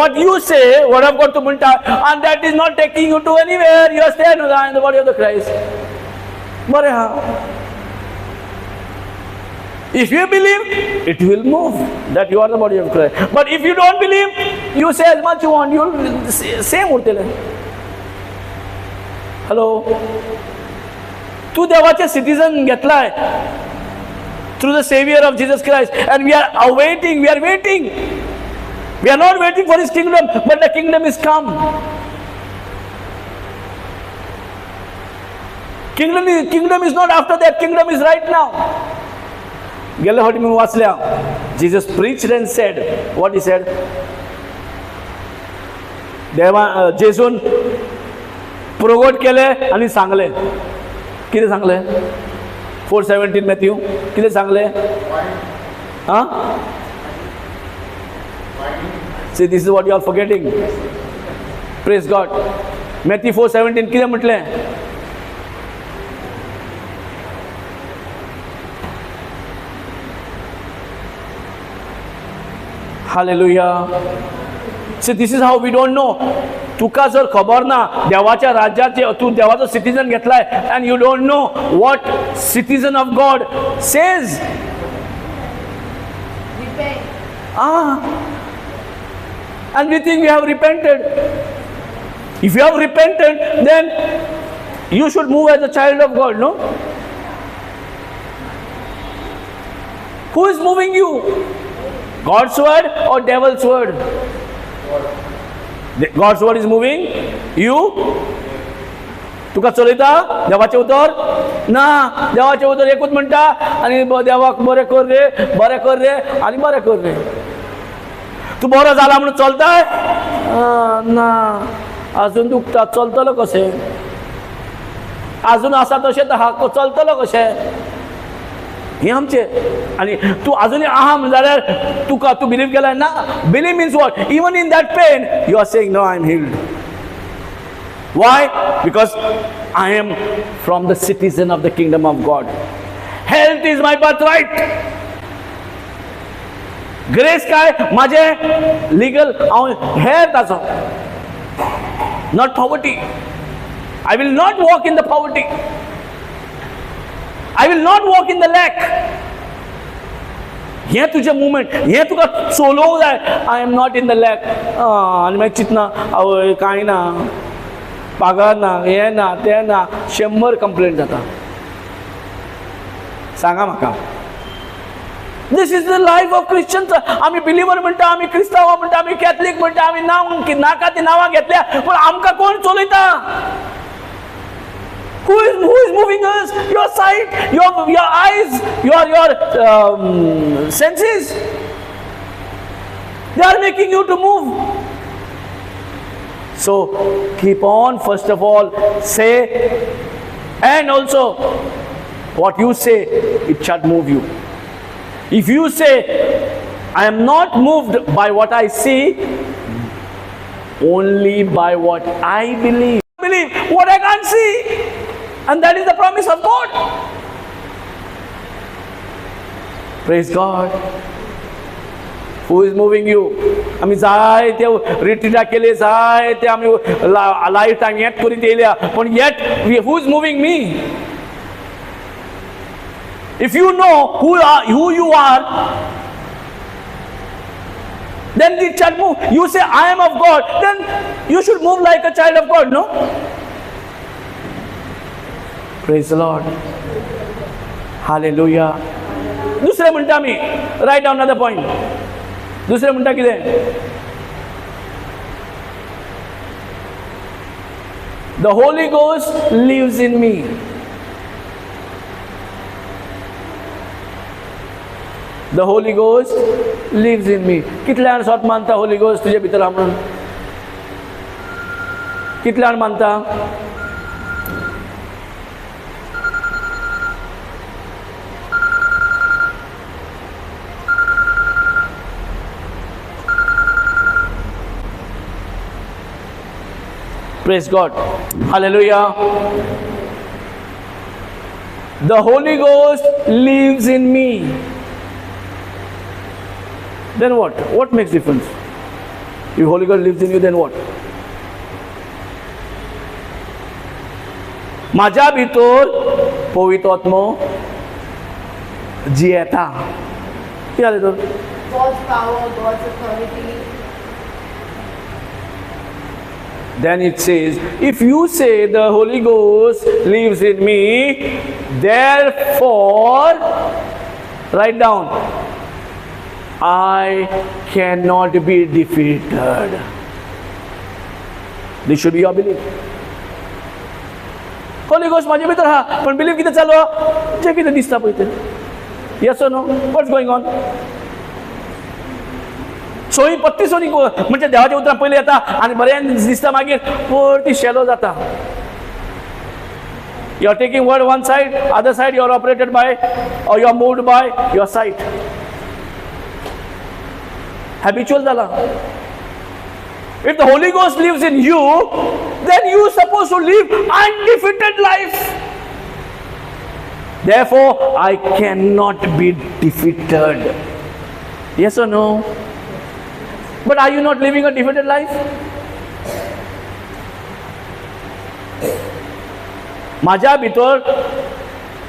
What you say, word of God तू म्हणटा, and that is not taking you to anywhere. You are staying in the body of the Christ. बरें हा. If you believe, it will move that you are the body of Christ. But if you don't believe, you say as much you want, you will same उरतले. Hello. तू देवाचे citizen घेतलाय through the saviour of Jesus Christ and we are awaiting. We are waiting. We are not waiting for his kingdom but the kingdom is come. Kingdom is not after that. Kingdom is right now. गेल्या फावटी मी वाचल्या Jesus preached and said. What he said? देवा जेजून प्रगट केले आणि सांगले. कितें सांगले? 4:17 मॅथ्यू. कितें सांगले? हां. See this is what you are forgetting. Praise God. Matthew 4:17 कितें म्हटलें? Hallelujah. See this is how we don't know. तुका जर खबर ना देवाच्या राज्याचे तू देवाचो सिटीजन घेतलाय and you don't know what citizen of God says. And we think we have repented. If you have repented, then you should move as a child of God, no? Who is moving you? God's word or devil's word? God's word is moving you. तुका चलयता देवाचे उतर ना. देवाचे उतर एकूच म्हणटा आनी देवाक बरें कर रे, बरें कर रे आनी बरें कर रे. तूं बरो जाला म्हणून चलताय ना. आजून दुखता. चलतलो कशें? आजून आसा तशेंच आहा. चलतलो कशें? हे आमचे. आनी तूं आजुनूय आहा जाल्यार तुका तूं बिलीव केलाय ना. Believe means what? Even in that pain you are saying no, I am healed. Why? Because I am from the citizen of the kingdom of God. Health is my birthright. Grace काय? माझे legal health आसा. Not poverty. I will not walk in the poverty. I will not walk in the lack. हे तुझे movement. हे तुका चलोवंक जाय. I am not in the lack. आनी मागीर चिंतना आवय कांय ना, पगार ना, हे ना, ते ना. 100 कंप्लेंट जाता. सांगा म्हाका. This is the life of Christians. आमी बिलिवर म्हणटा, आमी क्रिस्तांव म्हणटा, आमी कॅथलीक म्हणटा, आमी नाका ती नांवां घेतल्या पूण आमकां कोण चलयता? Who is moving us? Your sight, your eyes, your senses. They are making you to move. So keep on. First of all, say, and also what you say, it shall move you. If you say I am not moved by what I see, only by what I believe. Believe what I can't see, and that is the promise of God. Praise God. Who is moving you? आम्ही जाय ते रिट्रीटा केले, जाय ते आम्ही life time येत करीत येयल्या, पण yet who is moving me? If you know who you are, then the child move. You say I am of God, then you should move like a child of God, no? Praise the Lord. Hallelujah. दुसरे म्हणटा आमी, write down another point. दुसरे म्हणटा कितें? The Holy Ghost lives in me. The Holy Ghost lives in me. कितल्यान स्वत मानता Holy Ghost तुझे भितर आहा म्हणून? कितल्यान मानता? Praise God. Hallelujah. The Holy Ghost lives in me. Then what? What makes difference? If Holy Ghost lives in you, then what? माझ्या भितर पवित्र आत्मा जियेता. कितें जालें तर? God's power, God's authority. Then it says, if you say the Holy Ghost lives in me, therefore, write down, I cannot be defeated. This should be your belief. Holy Ghost माझ्या भितर हा, पण belief कितें चालू हा? जे कितें दिसता पळय तें. Yes or no? What's going on? सोयी पत्ती सोनी म्हणजे देवाच्या उतरां पयलीं येता आनी बरें दिसता, मागीर परती शेलो जाता. You are taking word one side, other side you are operated by, or you are moved by your sight. Habitual जाला. If the Holy Ghost lives in you, then you are supposed to live undefeated life. Therefore, I cannot be defeated. Yes or no? But are you not living a defeated life? माझ्या भितर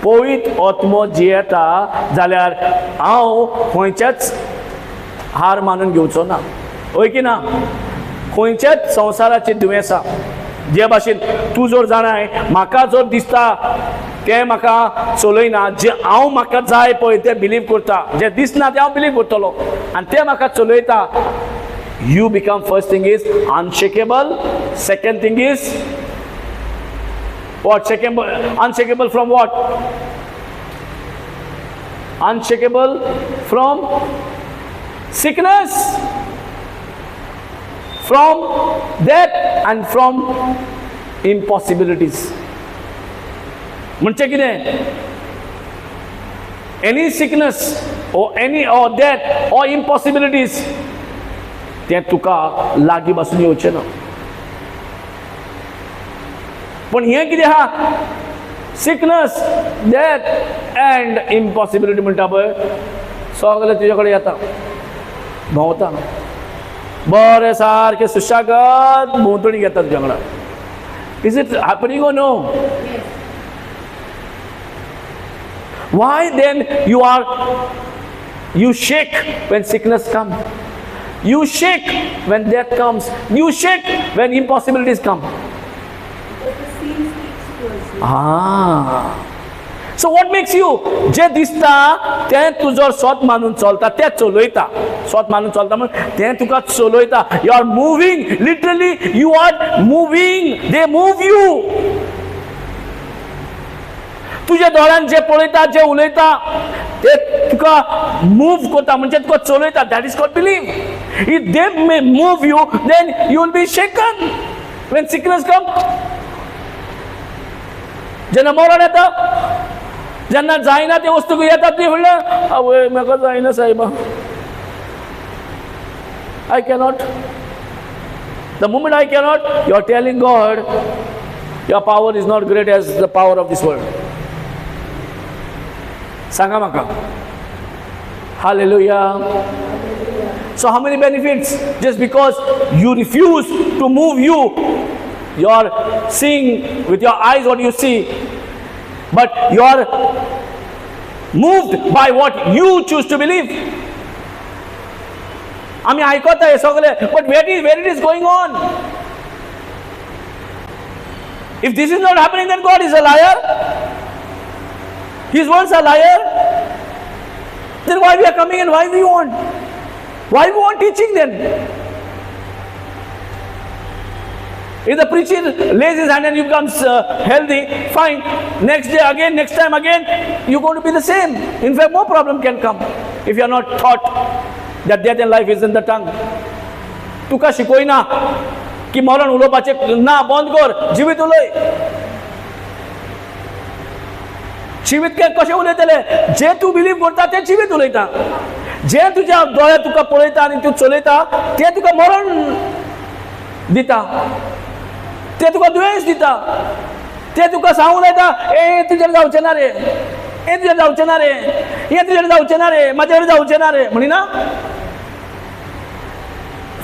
पवित्र आत्मा जियेता जाल्यार हांव खंयचेच हार मानून घेवचो ना. होय की ना? खंयचेच संवसाराची दुयेंसां जे भाशेन तूं जर जाणाय, म्हाका जर दिसता तें म्हाका चलयना, जे हांव म्हाका जाय पळय तें बिलीव करता, जे दिसना तें हांव बिलीव करतलो आनी तें म्हाका चलयता. You become, first thing is unshakable, second thing is what? Unshakable from what? Unshakable from sickness, from death and from impossibilities. म्हणजे कितें? Any sickness or death or impossibilities, तें तुका लागीं बसून येवचें ना. पण हें कितें आहा? सिकनेस, डेथ एंड इम्पॉसिबिलिटी म्हणटा पळय, सगळें तुजे कडेन येता, भोंवता, बरें सारकें सुशागत भोंवतणी घेता तुज्या वांगडा. इज इट हॅपनिंग और no? Why then you shake when sickness comes? You shake when death comes. You shake when impossibilities come. So what makes you? जे दिसता तें तू जर स्वत मानून चलता, तें चलयता. स्वत मानून चलता म्हणून तें तुका चलयता. You are moving. Literally, you are moving. They move you. तुझे दोळ्यान जे पळयता, जे उलयता, ते तुका मूव करता, म्हणजे तुका चलयता. That is called believe. If they may move you, then you will be shaken when sickness comes. जेन्ना मरण येता, जेन्ना जायना ते वस्तू येतात ती म्हणल्यार आवय म्हाका जायना सायबा, I cannot. The moment I cannot, you are telling God, your power is not great as the power of this world. Sanga maka. Hallelujah. So how many benefits? Just because you refuse to move you are seeing with your eyes what you see, but you are moved by what you choose to believe. आम्ही ऐकत आहे सगळे, but where it is going on? If this is not happening, then God is a liar. His words are liar. Then why we are coming and why we want? Why we want teaching then? If the preacher lays his hand and he becomes healthy, fine. Next day again, next time again, you're going to be the same. In fact, more problem can come if you are not taught that death and life is in the tongue. तुका शिकोई ना की मरण उलोवपाचे ना बंद कर, जिवीत उलय. जिवीत के कशें उलयतले? जे तू बिलीव करता ते जिवीत उलयता. जे तुझ्या दोळ्यात तुका पळयता आनी तू चलयता ते तुका मरण दिता, ते तुका दुयेंस दिता, ते तुका सांगून येता ए तुजेर जावचें ना रे, ए तुजेर जावचें ना रे, हे तुजेर जावचें ना रे, म्हाजेर जावचें ना रे म्हणिना.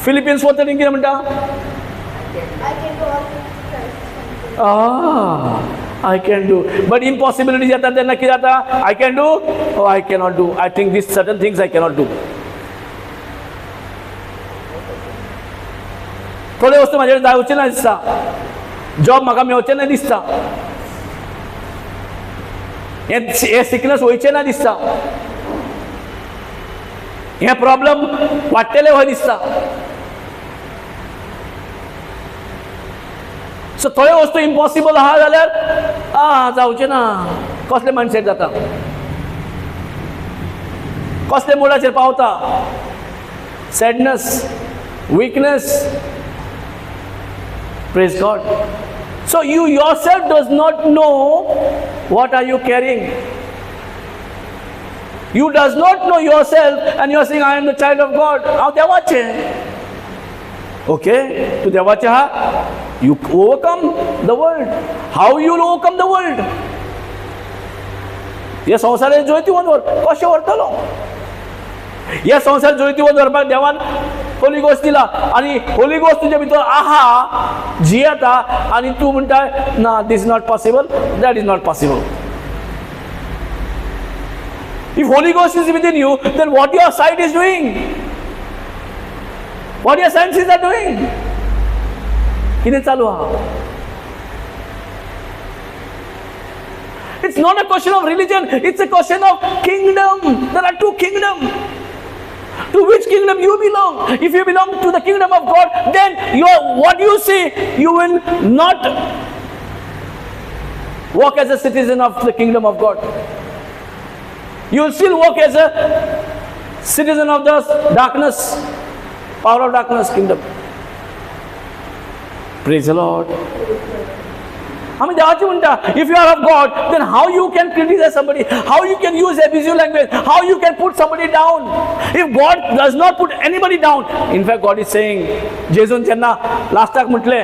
फिलिपिन्स वतन कितें म्हणटा? I can do. But impossibilities येतात तेन्ना कितें जाता? I can do, oh I cannot do. I think these certain things I cannot do. थोडे वस्तू म्हाजेर जावचे ना दिसता, जॉब म्हाका मेळचें ना दिसता, हे सिकनेस वयचें ना दिसता, हे प्रॉब्लम वाडटले वय दिसता. सो थोडे वस्तू इम्पॉसिबल आहा जाल्यार जावचें ना. कसले मायंडसेट जाता, कसले मुडाचेर पावता? Sadness, weakness. Praise God. So you yourself does not know what are you carrying. You does not know yourself and you are saying I am the child of God. How devache? Okay, to devache ha, you overcome the world. How you will overcome the world? Yes, संसार जोयती वर कशें व्हरतलो? या संसार जोयती व्हरपाक देवान Holi ghost दिला आणि Holi ghost तुझ्या भितर आहा जियेता आणि तू म्हणटा ना this is not possible, that is not possible. If Holy Ghost is within you, then what your sight is doing, what your senses are doing, कितें चालू आहा? It's not a question of religion, it's a question of kingdom. There are two kingdoms. To which kingdom you belong? If you belong to the kingdom of God, then what you see, you will not walk as a citizen of the kingdom of God. You will still walk as a citizen of the darkness, power of darkness kingdom. Praise the Lord. आम्ही देवाची म्हणटा, if you are of God, then how you can criticize somebody, how you can use abusive language, how you can put somebody down. If God does not put anybody down, in fact God is saying, जेजून जेन्ना लास्टाक म्हटले,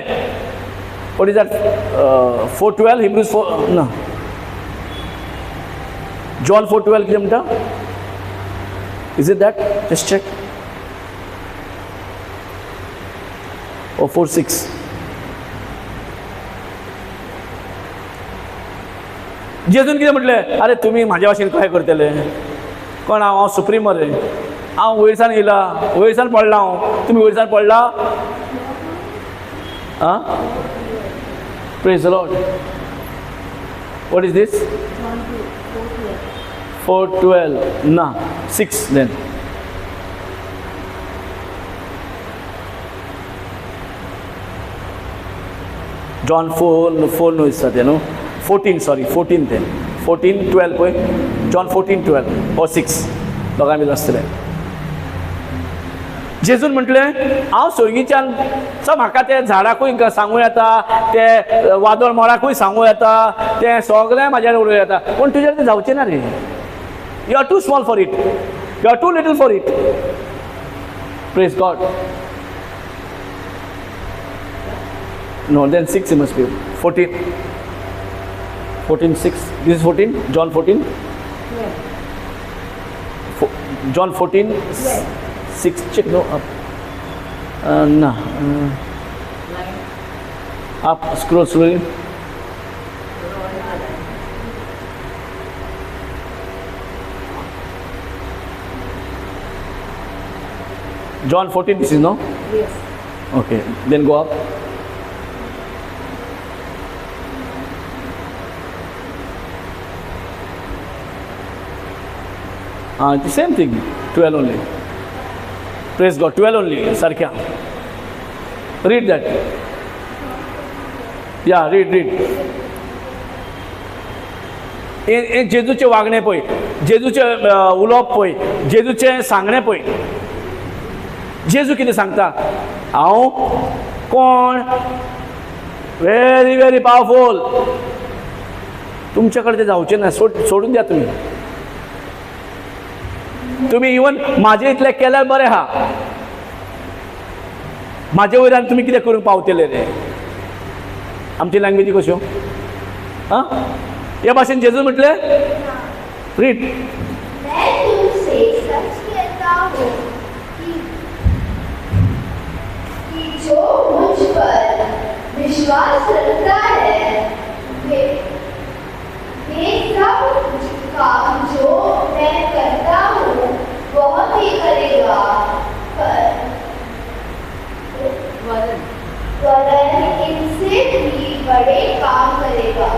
what is that, 4:12, Hebrews 4, no, John 4:12 कितें म्हणटा? Is it that? Just check. Or 4:6. जेजून कितें म्हटले? अरे तुम्ही म्हाज्या भाशेन काय करतले? कोण हांव सुप्रीम रे, हांव वयरसान येयला, वयरसान पडला हांव, तुमी वयरसान पडला? Praise the Lord. What is this? 4:12. No, 6 then. John 4 no is that, you know. 14, sorry, 14 then. 14:12 पळय. John 14:12 or 6. दोगांय बी आसतले. जेजून म्हटले, हांव स्वर्गीच्यान म्हाका ते झाडाकूय सांगूं येता, ते वादळ मोराकूय सांगूं येता, ते सगळें म्हाज्यार उलोवं येता, पूण तुजेर तें जावचें ना रे. You are too small for it. You are too little for it. Praise God. No, then 6 it must be. 14. 14, 6. This is 14. John 14. John 14. 6. Check. No, up. No. Up. Scroll slowly. John 14, this is no? Yes. Okay, then go up. The same thing, 12 only. Praise God, 12 only, Sarkya. Read that. Yeah, read. हे जेजूचे वागणे पळय, जेजूचे उलोवप पळय, जेजूचे सांगणे पळय. जेजू कितें सांगता? हांव कोण? Very very powerful. तुमचे कडेन ते जावचें ना, सोडून द्या तुमी. तुमी इवन म्हाजे इतलें केल्यार बरें आहा. म्हाजे वयल्यान तुमी कितें करूंक पावतले रे? आमची लँग्वेजी कश्यो? आं? ह्या भाशेन जेजू म्हटलें? रीड. मैं तुमसे सच कहता हूँ कि जो मुझ पर विश्वास रखता है वे सब काम जो मैं करता हूँ बहुत ही करेगा, वरन इनसे भी बड़े काम करेगा.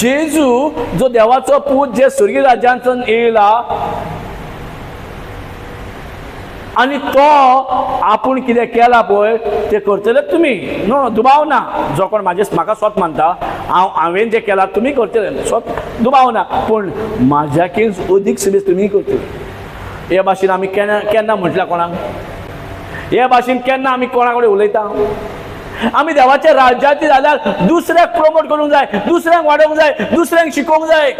जेजू जो देवाचो पूत जे स्वर्गीय राज्यांतून येयला आनी तो आपूण कितें केला पळय तें करतले तुमी. नो, दुबाव ना. जो कोण म्हाका स्वत मानता, हांवें जें केलां तुमी करतले, स्वत दुबाव ना. पूण म्हाज्याकीन अदीक सुबेज तुमी करतले. हे भाशेन आमी केन्ना म्हटल्या कोणाक? हे भाशेन केन्ना आमी कोणा कडेन उलयता? आमी देवाच्या राज्याची जाल्यार दुसऱ्याक प्रमोट करूंक जाय, दुसऱ्यांक वाडोवंक जाय, दुसऱ्यांक शिकोवंक जाय.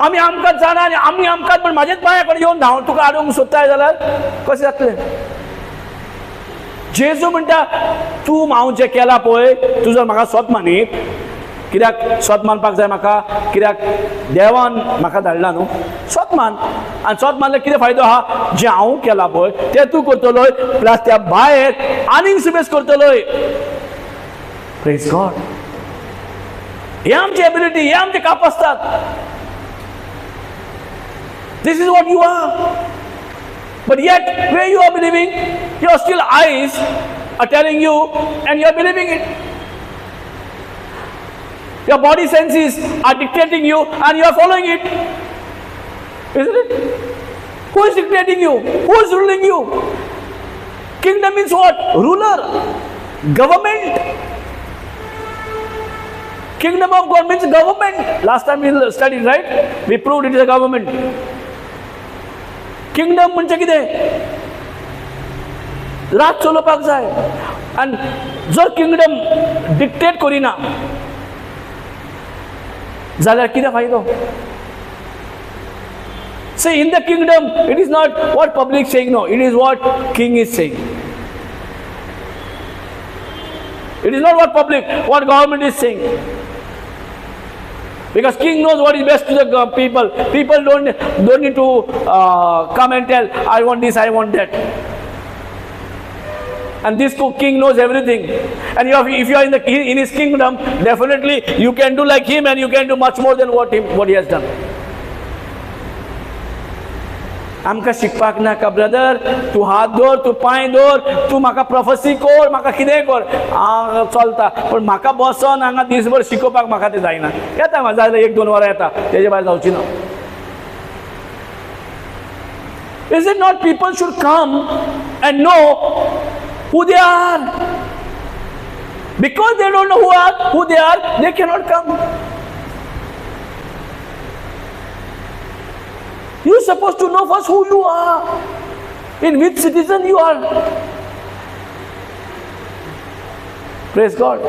आमी आमकांच जाणा आनी आमी आमकांच पण म्हाजेच पांया कडेन येवन धांवन तुका आडोवंक सोदताय जाल्यार कशें जातलें? जेजू म्हणटा तूं हांव जें केलां पळय, तूं जर म्हाका स्वत मानीत, कित्याक स्वत मानपाक जाय म्हाका? कित्याक देवान म्हाका धाडला न्हू. स्वत मान. आनी स्वत मानल्यार कितें फायदो आहा? जें हांव केलां पळय तें तूं करतलोय, प्लस त्या भायर आनीक सुबेज करतलोय. Praise God. हे आमची एबिलिटी, हे आमचे कापासतात. This is what you are. But yet, where you are believing, your still eyes are telling you and you are believing it. Your body senses are dictating you and you are following it. Isn't it? Who is dictating you? Who is ruling you? Kingdom means what? Ruler. Government. Kingdom of God means government. Last time we studied, right? We proved it is a government. Kingdom म्हणजे कितें? राज चलोवपाक जाय. आनी जर kingdom dictate करिना जाल्यार कितें फायदो? Say in the kingdom, it is not what public saying, no, it is what king is saying. It is not what public, what government is saying. Because king knows what is best to the people. People don't need to come and tell, I want this, I want that. And this king knows everything. And if you are in his kingdom, definitely you can do like him and you can do much more than what he has done. आमकां शिकपाक नाका brother. तूं हात दवर, तूं पांय दवर, तूं म्हाका प्रोफेसी कर, म्हाका कितेंय कर, हांव चलता. पण म्हाका बसोन हांगा दिसभर शिकोवपाक म्हाका तें जायना. येता म्हाका जाल्यार 1-2 वरां येता, तेजे भायर जावची ना. Is it not people should come and know who they are? Because they don't know who they are, they cannot come. You are supposed to know first who you are, in which citizen you are. Praise God.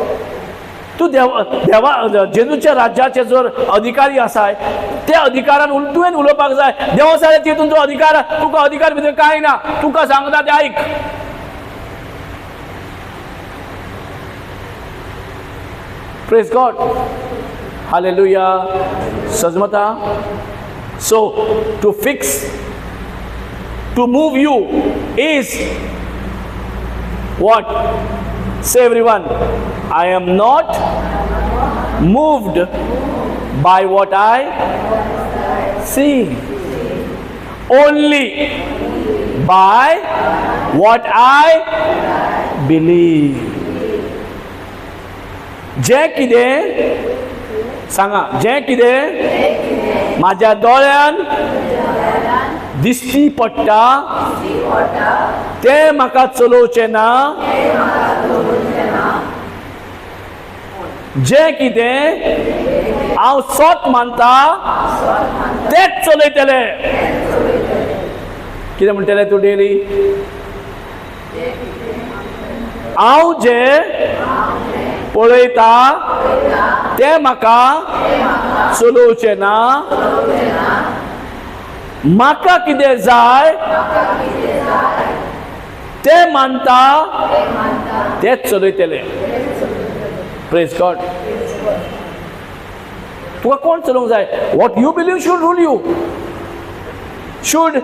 तूं देवा जेजूच्या राज्याचे जर अधिकारी आसाय त्या अधिकारान तुवें उलोवपाक जाय. देवा सारे तितून तो अधिकार तुका अधिकार भितर कांय ना. तुका सांगता तें आयक. Praise God. हालेलुया. सजमता. So to fix, to move you is what? Say everyone, I am not moved by what I see, only by what I believe. जे कितें सांगा, जे कितें माझ्या दोळ्यान दिसती पडटा ते म्हाका चलोवचें ना. जे कितें हांव स्वत मानता तेच चलयतले. कितें म्हणटले तूं डेली? हांव जे पळयता ते म्हाका चलोवचें ना. म्हाका कितें जाय ते मानता तेच चलयतले. Praise God. तुका कोण चलोवंक जाय? What you believe should rule you, should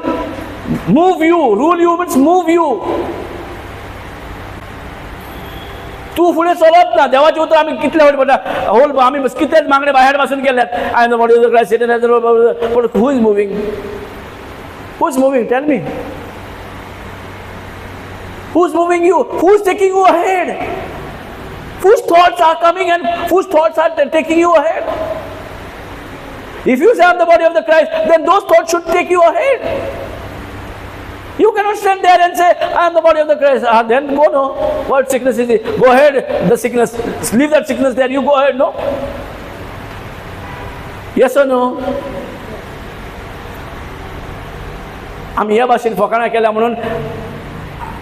move you. Rule you means move you. तू फुडें चलत ना. देवाचें उतर आमी कितले फावटी पडटा. होल आमी कितलेच मागणे भायर पासून केल्यात. I am the body of the Christ, Satan has the but who is moving? Who is moving? Tell me. Who is moving you? Who is taking you ahead? Whose thoughts are coming and whose thoughts are taking you ahead? If you say I am the body of the Christ, then those thoughts should take you ahead. You cannot stand there and say, I am the body of the Christ. Then go, no. What sickness is it? Go ahead, the sickness. Leave that sickness there. You go ahead, no? Yes or no? आम्ही ह्या भाशेन फकाणां केल्या म्हणून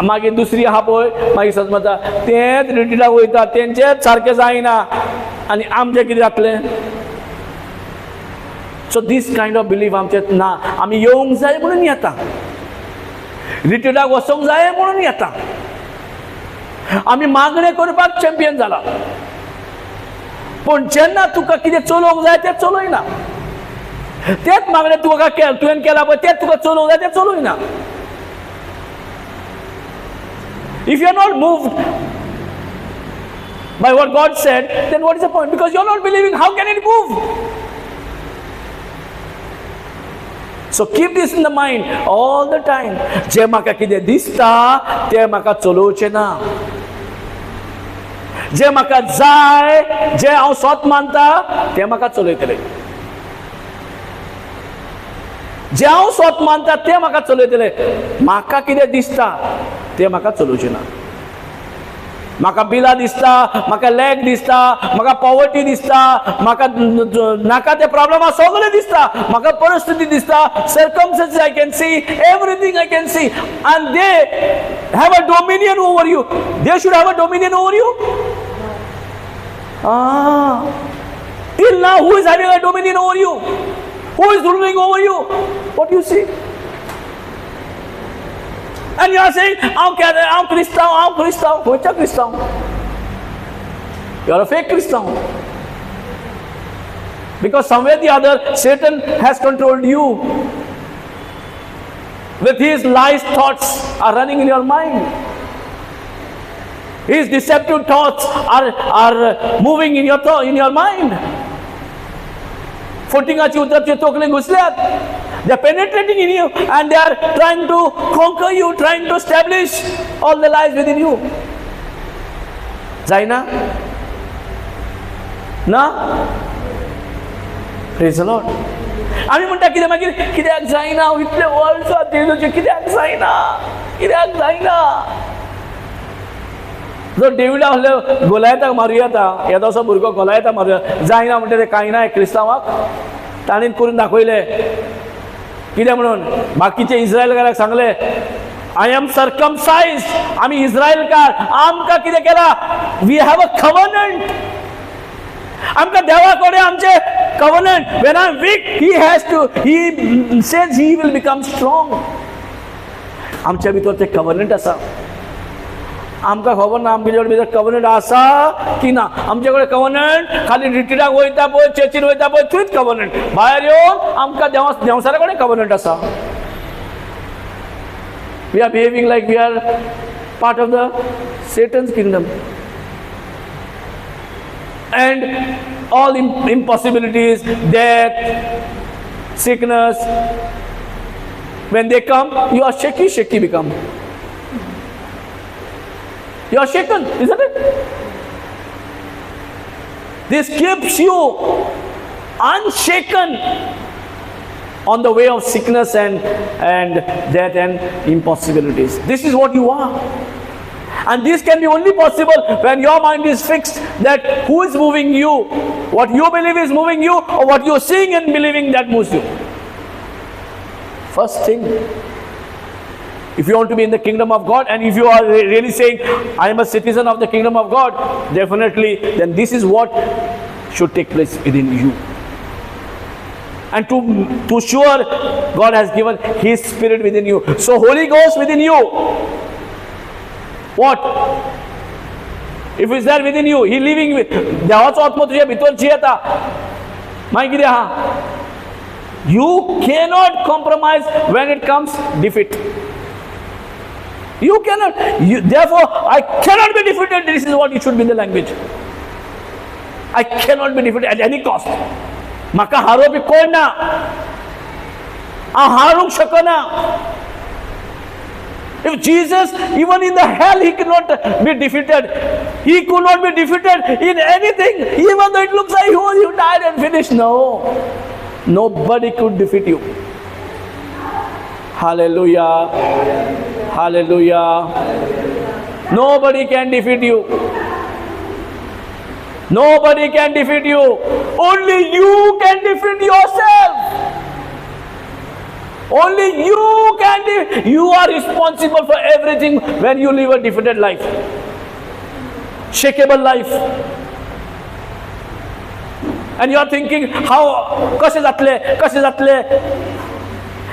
मागीर दुसरी आहा पळय मागीर सजमता तेच रिट्रीटाक वयता तेंचेच सारकें जायना आनी आमचें कितें जातलें? सो दीस कायंड ऑफ बिलीफ आमचें ना. आमी येवंक जाय म्हणून येता. रिट्रीटाक वचोंक जाय म्हणून येता. आमी मागणे करपाक चॅम्पियन जाला. पण जेन्ना तुका कितें चलोवंक जाय तें चलयना. तेच मागणे तुका तुवें केला पळय तेच तुका चलोवंक जाय तें चलयना. If you are not moved by what God said, then what is the point? Because you are not believing, how can it move? So keep this in the mind all the time. जे म्हाका कितें दिसता तें म्हाका चलोवचें ना. जे म्हाका जाय, जे हांव स्वत मानता तें म्हाका चलयतलें. जे हांव स्वत मानता तें म्हाका चलयतलें. म्हाका कितें दिसता तें म्हाका चलोवचें ना. म्हाका बिलां दिसता, म्हाका लॅक दिसता, म्हाका पॉवर्टी दिसता, म्हाका नाका ते प्रॉब्लम सगळे दिसता, म्हाका परिस्थिती दिसता, circumstances I can see, everything I can see, and they have a dominion over you. They should have a dominion over you. Till now, who is having a dominion over you? Who is ruling over you? What do you see? And you are saying, I'm Christian. Which are Christian? You are a fake Christian. Because somewhere or the other, Satan has controlled you. With his lies thoughts are running in your mind. His deceptive thoughts are moving in your mind. फुटिंगाची उतरपचे Tokale घुसल्यात. They are penetrating in you and they are trying to conquer you, trying to establish all the lies within you. जायना? ना? Praise the Lord. आम्ही म्हणटा कितें मागीर कित्याक जायना? इतले verse जेजूचे कित्याक जायना? जर डेविडा आहले गोलायताक मारूं येता, येदो असो भुरगो गोलायताक मारूं जायना म्हणटा तें कांय ना क्रिस्तांवाक. ताणें करून दाखयलें. कितें म्हणून? बाकीचे इस्रायलकाराक सांगले, आय एम सर्कमसायज्ड. आमी इस्रायलकार. आमकां कितें केला? We have a covenant. आमकां देवा कडेन आमचे कवनंट, when I'm weak, he says he will become strong. आमच्या भितर ते कवनंट आसा. आमकां खबर ना आमचे भितर कवनंट आसा की ना. आमचे कडेन कवनंट खाली रिट्रीटाक वयता पळय, चर्चीन वयता पळय, थंयच कवनंट. भायर येवन आमकां देवसारा कडेन कवनंट आसा. We are behaving like we are part of the Satan's kingdom. And all impossibilities, death, sickness, when they come, you are shaky become. You are shaken, isn't it? This keeps you unshaken on the way of sickness and death and impossibilities. This is what you are. And this can be only possible when your mind is fixed that who is moving you, what you believe is moving you, or what you are seeing and believing that moves you. First thing, if you want to be in the kingdom of God, and if you are really saying, I am a citizen of the kingdom of God, definitely, then this is what should take place within you. And to sure, God has given His Spirit within you. So Holy Ghost within you. What? If it's there within you, He living with. देवाचो आत्मा तुझ्या भितर जियेता. मागीर कितें आहा? You cannot compromise when it comes defeat. You cannot. Therefore, I cannot be defeated. This is what it should be in the language. I cannot be defeated at any cost. Maka haropi कोण ना. हारूंक शकना. If Jesus, even in the hell, He cannot be defeated. He could not be defeated in anything, even though it looks like you died and finished. No, nobody could defeat you. Hallelujah. Hallelujah. Nobody can defeat you. Nobody can defeat you. Only you can defeat yourself. Only you can. You are responsible for everything when you live a defeated life, shakeable life. And you are thinking, how कशें जातले,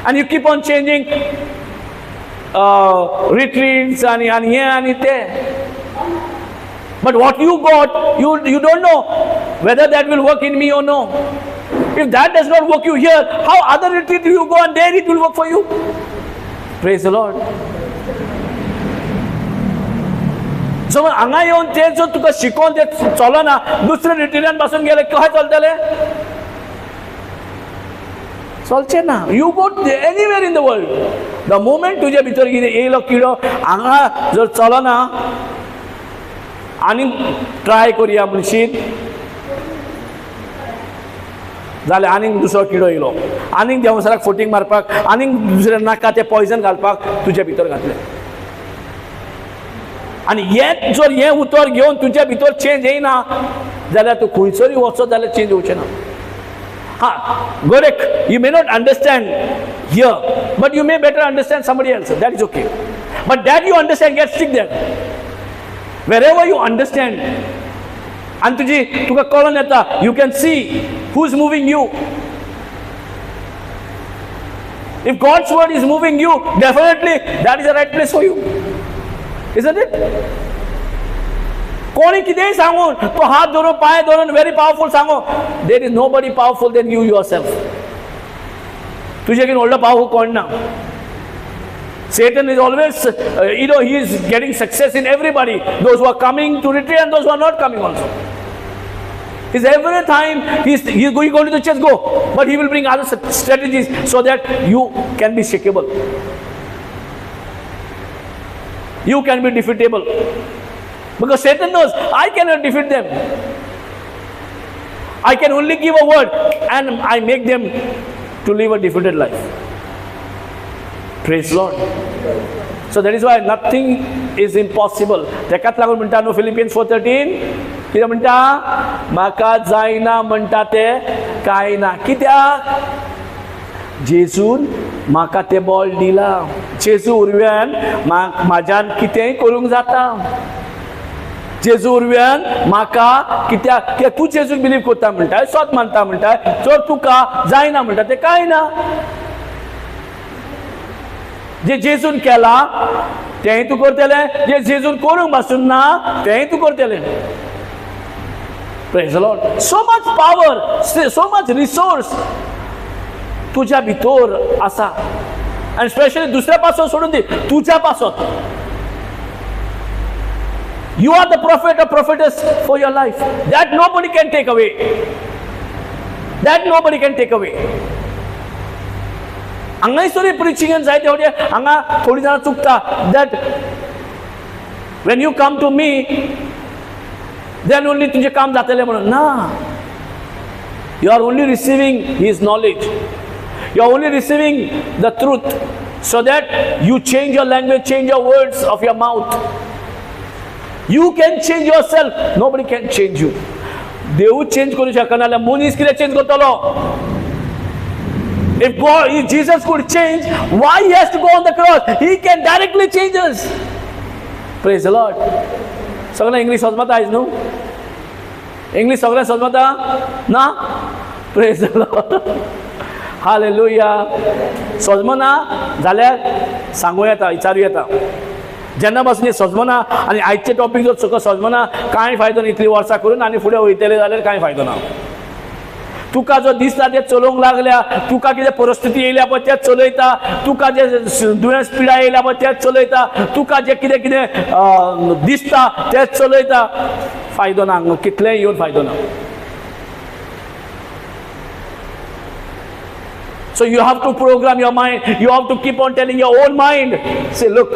and you keep on changing retreats and here and there. But what you got, you don't know whether that will work in me or no. If that does not work you here, how other retreat you go and there it will work for you? Praise the Lord. So हांगा येवन ते जो तुका शिकोवन ते चलना, दुसऱ्या रिट्रीटान पासून गेले कशें चलतले? चलचे ना. You go anywhere in the world. The moment तुझ्या भितर कितें येयलो किडो हांगा जर चलना, आनी ट्राय करुया म्हणशीत जाल्यार आनीक दुसरो किडो येयलो, आनीक देवसराक फोटींग मारपाक, आनीक दुसऱ्या नाका ते पॉयझन घालपाक तुज्या भितर घातले. आनी हे उतर घेवन तुज्या भितर चेंज येयना जाल्यार तूं खंयसरूय वचत जाल्यार चेंज येवचें ना. Gorek, you may not understand here, but you may better understand somebody else. That is okay. But that you understand, get stick there. Wherever you understand, and तुका कळून येता, you can see who's moving you. If God's word is moving you, definitely that is the right place for you. Isn't it? कोणी कितेंय सांगून तो हात धरून पाय धरून very powerful सांगो, there is nobody powerful than you yourself. तुझे व्हडलो powerful कोण ना. Satan is always, he is getting success in everybody. Those who are coming to retreat and those who are not coming also. He's every time he's going to the church, go. But he will bring other strategies so that you can be shakeable. You can be defeatable. Because Satan knows, I cannot defeat them. I can only give a word and I make them to live a defeated life. Praise Lord. So that is why nothing is impossible. तेकाच लागून म्हणटा न्हू Philippians 4:13 कितें म्हणटा, म्हाका जायना म्हणटा ते कांय ना. कित्याक? जेजून म्हाका ते बळ दिला. जेजू उरव्यान म्हाज्यान कितेंय करूंक जाता. जेजू उरव्यान म्हाका कित्याक तूं जेजूक बिलीव करता म्हणटा स्वत मानता म्हणटा जर तुका जायना म्हणटा ते कांय ना. जे जेजून केला तेंय तूं करतलें, जे जेजून करूंक पासून ना तेंय तूं करतलें. Praise the Lord. So much power, so much resource तुझ्या भितर आसा. आणि स्पेशली दुसऱ्या पासून सोडून दी, तुझ्या पासून. You are the prophet or prophetess for your life. That nobody can take away. That nobody can take away. हांगा सरी प्रिचिंग जाय तेवढे हांगा थोडी जाणां चुकता. That when you come to me, then only तुझे काम जातले म्हणून ना. You are only receiving his knowledge. You are only receiving the truth, so that you change your language, change your words of your mouth. You can change yourself. Nobody can change you. देव change करू शकना जाल्यार मनीस कितें change करतलो? If Jesus could change, why he has to go on the cross? He can directly change us. Praise the Lord. सगळ्यांना English समजता आयज न्हू? इंग्लिश सगळ्यांक समजता ना? Praise the Lord. हालेलुया. समजना जाल्यार सांगूं येता, विचारूं येता. जेन्ना पासून समजना आनी आयचे टॉपीक जर सकयल समजना कांय फायदो ना. इतलीं वर्सां करून आनी फुडें वयतले जाल्यार कांय फायदो ना. तुका जो दिसता तें चलोवंक लागल्या, तुका कितें परिस्थिती येयल्या पळय तें चलयता, तुका जे दुयेंस पिडा येयल्या पळय तें चलयता, तुका जे कितें कितें दिसता तें चलयता. फायदो ना, कितलेंय येवन फायदो ना. So you have to program your mind. You have to keep on telling your own mind. Say, look,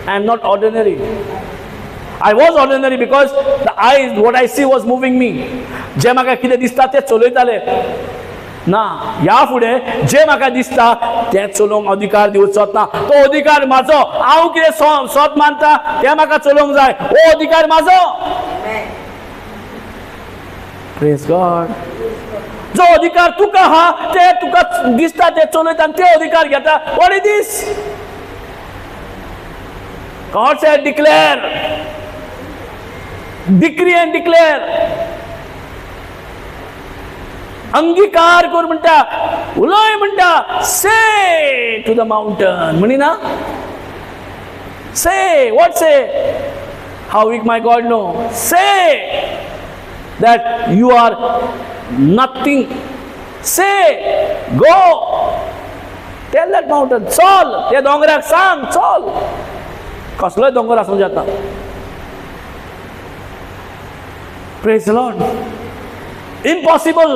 I am not ordinary. I was ordinary because the eyes, what I see was moving me. जे म्हाका कितें दिसता तें चलयताले ना. ह्या फुडें जे म्हाका दिसता तें चलोवंक अधिकार दिवचोच ना. तो अधिकार म्हाजो. हांव कितें स्वत मानता तें म्हाका चलोवंक जाय. हो अधिकार म्हाजो. Praise God. जो अधिकार तुका हा ते तुका दिसता ते चलयता आनी ते अधिकार घेता. What is this? God said declare, decree and declare. अंगीकार कर म्हणटा, उलय म्हणटा. से टू द माउंटन म्हणिना. से व्हॉट से? हाऊ वीक माय गॉड नो. से that you are nothing. Say, go. Tell that mountain, चल. त्या दोंगराक सांग, चल. कसलोय दोंगर आसूं जाता. Praise the Lord. Impossible.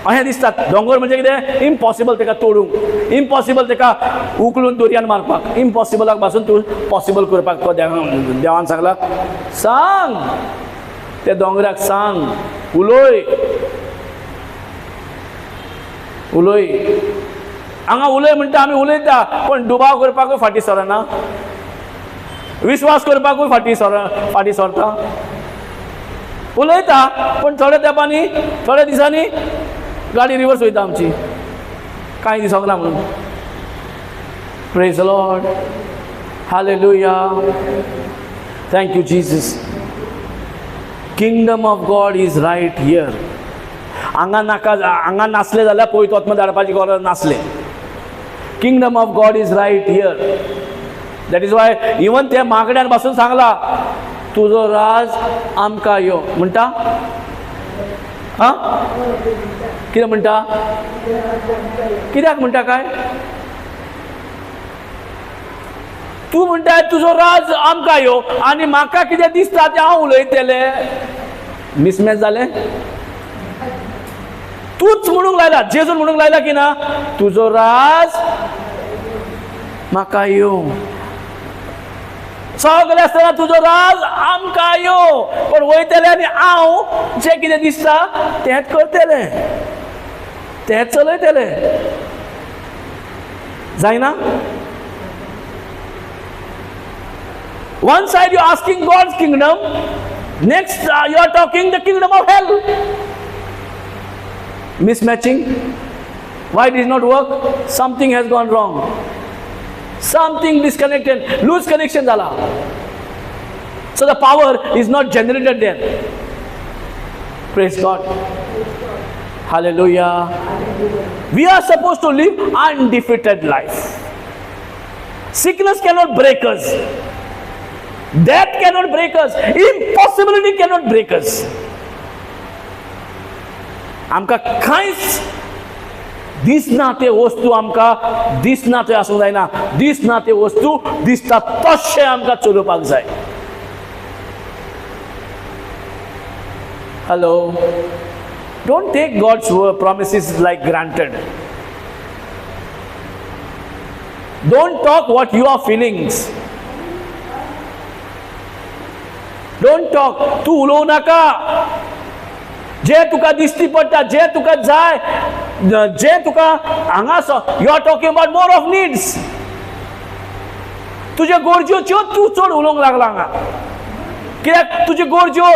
अशें दिसता. दोंगर म्हणजे कितें? इम्पॉसिबल तेका तोडूंक, इम्पॉसिबल तेका उखलून दोरयान मारपाक. इम्पॉसिबलाक पासून तूं पॉसिबल करपाक तो देवान सांगला. सांग त्या दोंगराक, सांग. उलय, उलय. हांगा उलय म्हणटा आमी उलयता, पण दुबाव करपाकूय फाटीं सरना. विश्वास करपाकूय फाटीं सरता. उलयता, पण थोड्या तेंपांनी, थोड्या दिसांनी गाडी रिवर्स वयता आमची. कांय दिसोंक ना म्हणून. Praise the Lord. Hallelujah. Thank you Jesus. Kingdom of God is right here. हांगा नासले जाल्यार पळयत वचून धाडपाची गरज नासले. Kingdom of God is right here. That is why even ते मागण्यान पासून सांगला, तुजो राज आमकां यो म्हणटा. हा कितें म्हणटा? कित्याक म्हणटा काय? तू म्हणटा तुजो राज आमकां यो आनी म्हाका कितें दिसता तें हांव उलयतलें. मिसमॅच जालें. तूच म्हणूंक लायला, जेजून म्हणूंक लायला की ना, तुजो राज म्हाका यो. सगळें आसतना तुजो राज आमकां यो. पण वयतलें आनी हांव जें कितें दिसता तेंच करतलें, तेंच चलयतलें. जायना? One side you are asking God's kingdom, next you are talking the kingdom of hell. Mismatching. Why it does not work? Something has gone wrong. Something disconnected. Loose connection zala. So the power is not generated there. Praise God. Hallelujah. We are supposed to live undefeated life. Sickness cannot break us. Death cannot break us. Impossibility cannot break us. आमकां कांयच दिसना ते वस्तू आमकां दिसना ते आसूंक जायना. दिसना ते वस्तू दिसता तशें आमकां चलोवपाक जाय. Hello. Don't take God's promises like granted. Don't talk what you are feeling. Don't talk. तू उलोव नाका. जे तुका दिसती पडटा, जे तुका जाय, जे तुका हांगासर, you are talking about more of needs. तुजे गरज्योच्यो तू चड उलोवंक लागला हांगा. कित्याक तुजे गरज्यो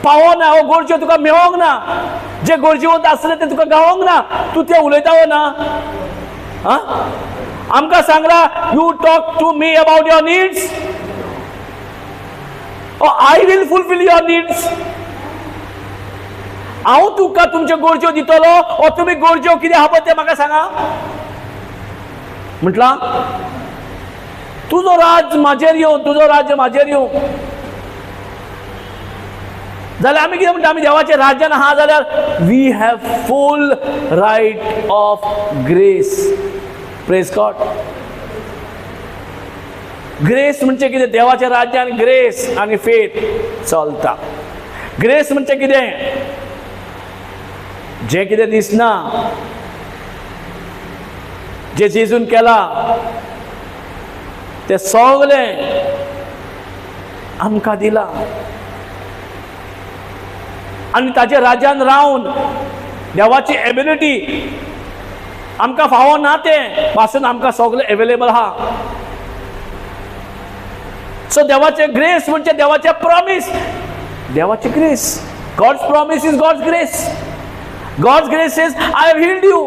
पावना, हो गरज्यो तुका मेळोंक ना. जे गरजेवंत आसले ते तुका गावोंक ना. तू ते उलयता हो ना. आमकां Sangla, you talk to me about your needs. Oh, I will fulfill your needs. हांव तुका तुमच्यो गरज्यो दितलो, ओ तुमी गरज्यो कितें आहा ते म्हाका सांगा. म्हटला तुजो राज म्हाजेर येवं, तुजो राज्य म्हाजेर येवं. जाल्यार आमी कितें म्हणटा, आमी देवाच्या राज्यान आहा जाल्यार we have full right of grace. Praise God. Grace म्हणजे कितें? देवाच्या राज्यान ग्रेस आनी फेथ चलता. ग्रेस म्हणजे कितें? जे कितें दिसना, जे जेजून केला ते सगळें आमकां दिला. आनी ताच्या राज्यान रावन देवाची एबिलिटी आमकां फावो ना ते पासून आमकां सगळें एवेलेबल आहा. सो देवाचे ग्रेस म्हणजे देवाचे प्रॉमिस. देवाची grace. God's promise is God's grace. God's grace says, I have healed you.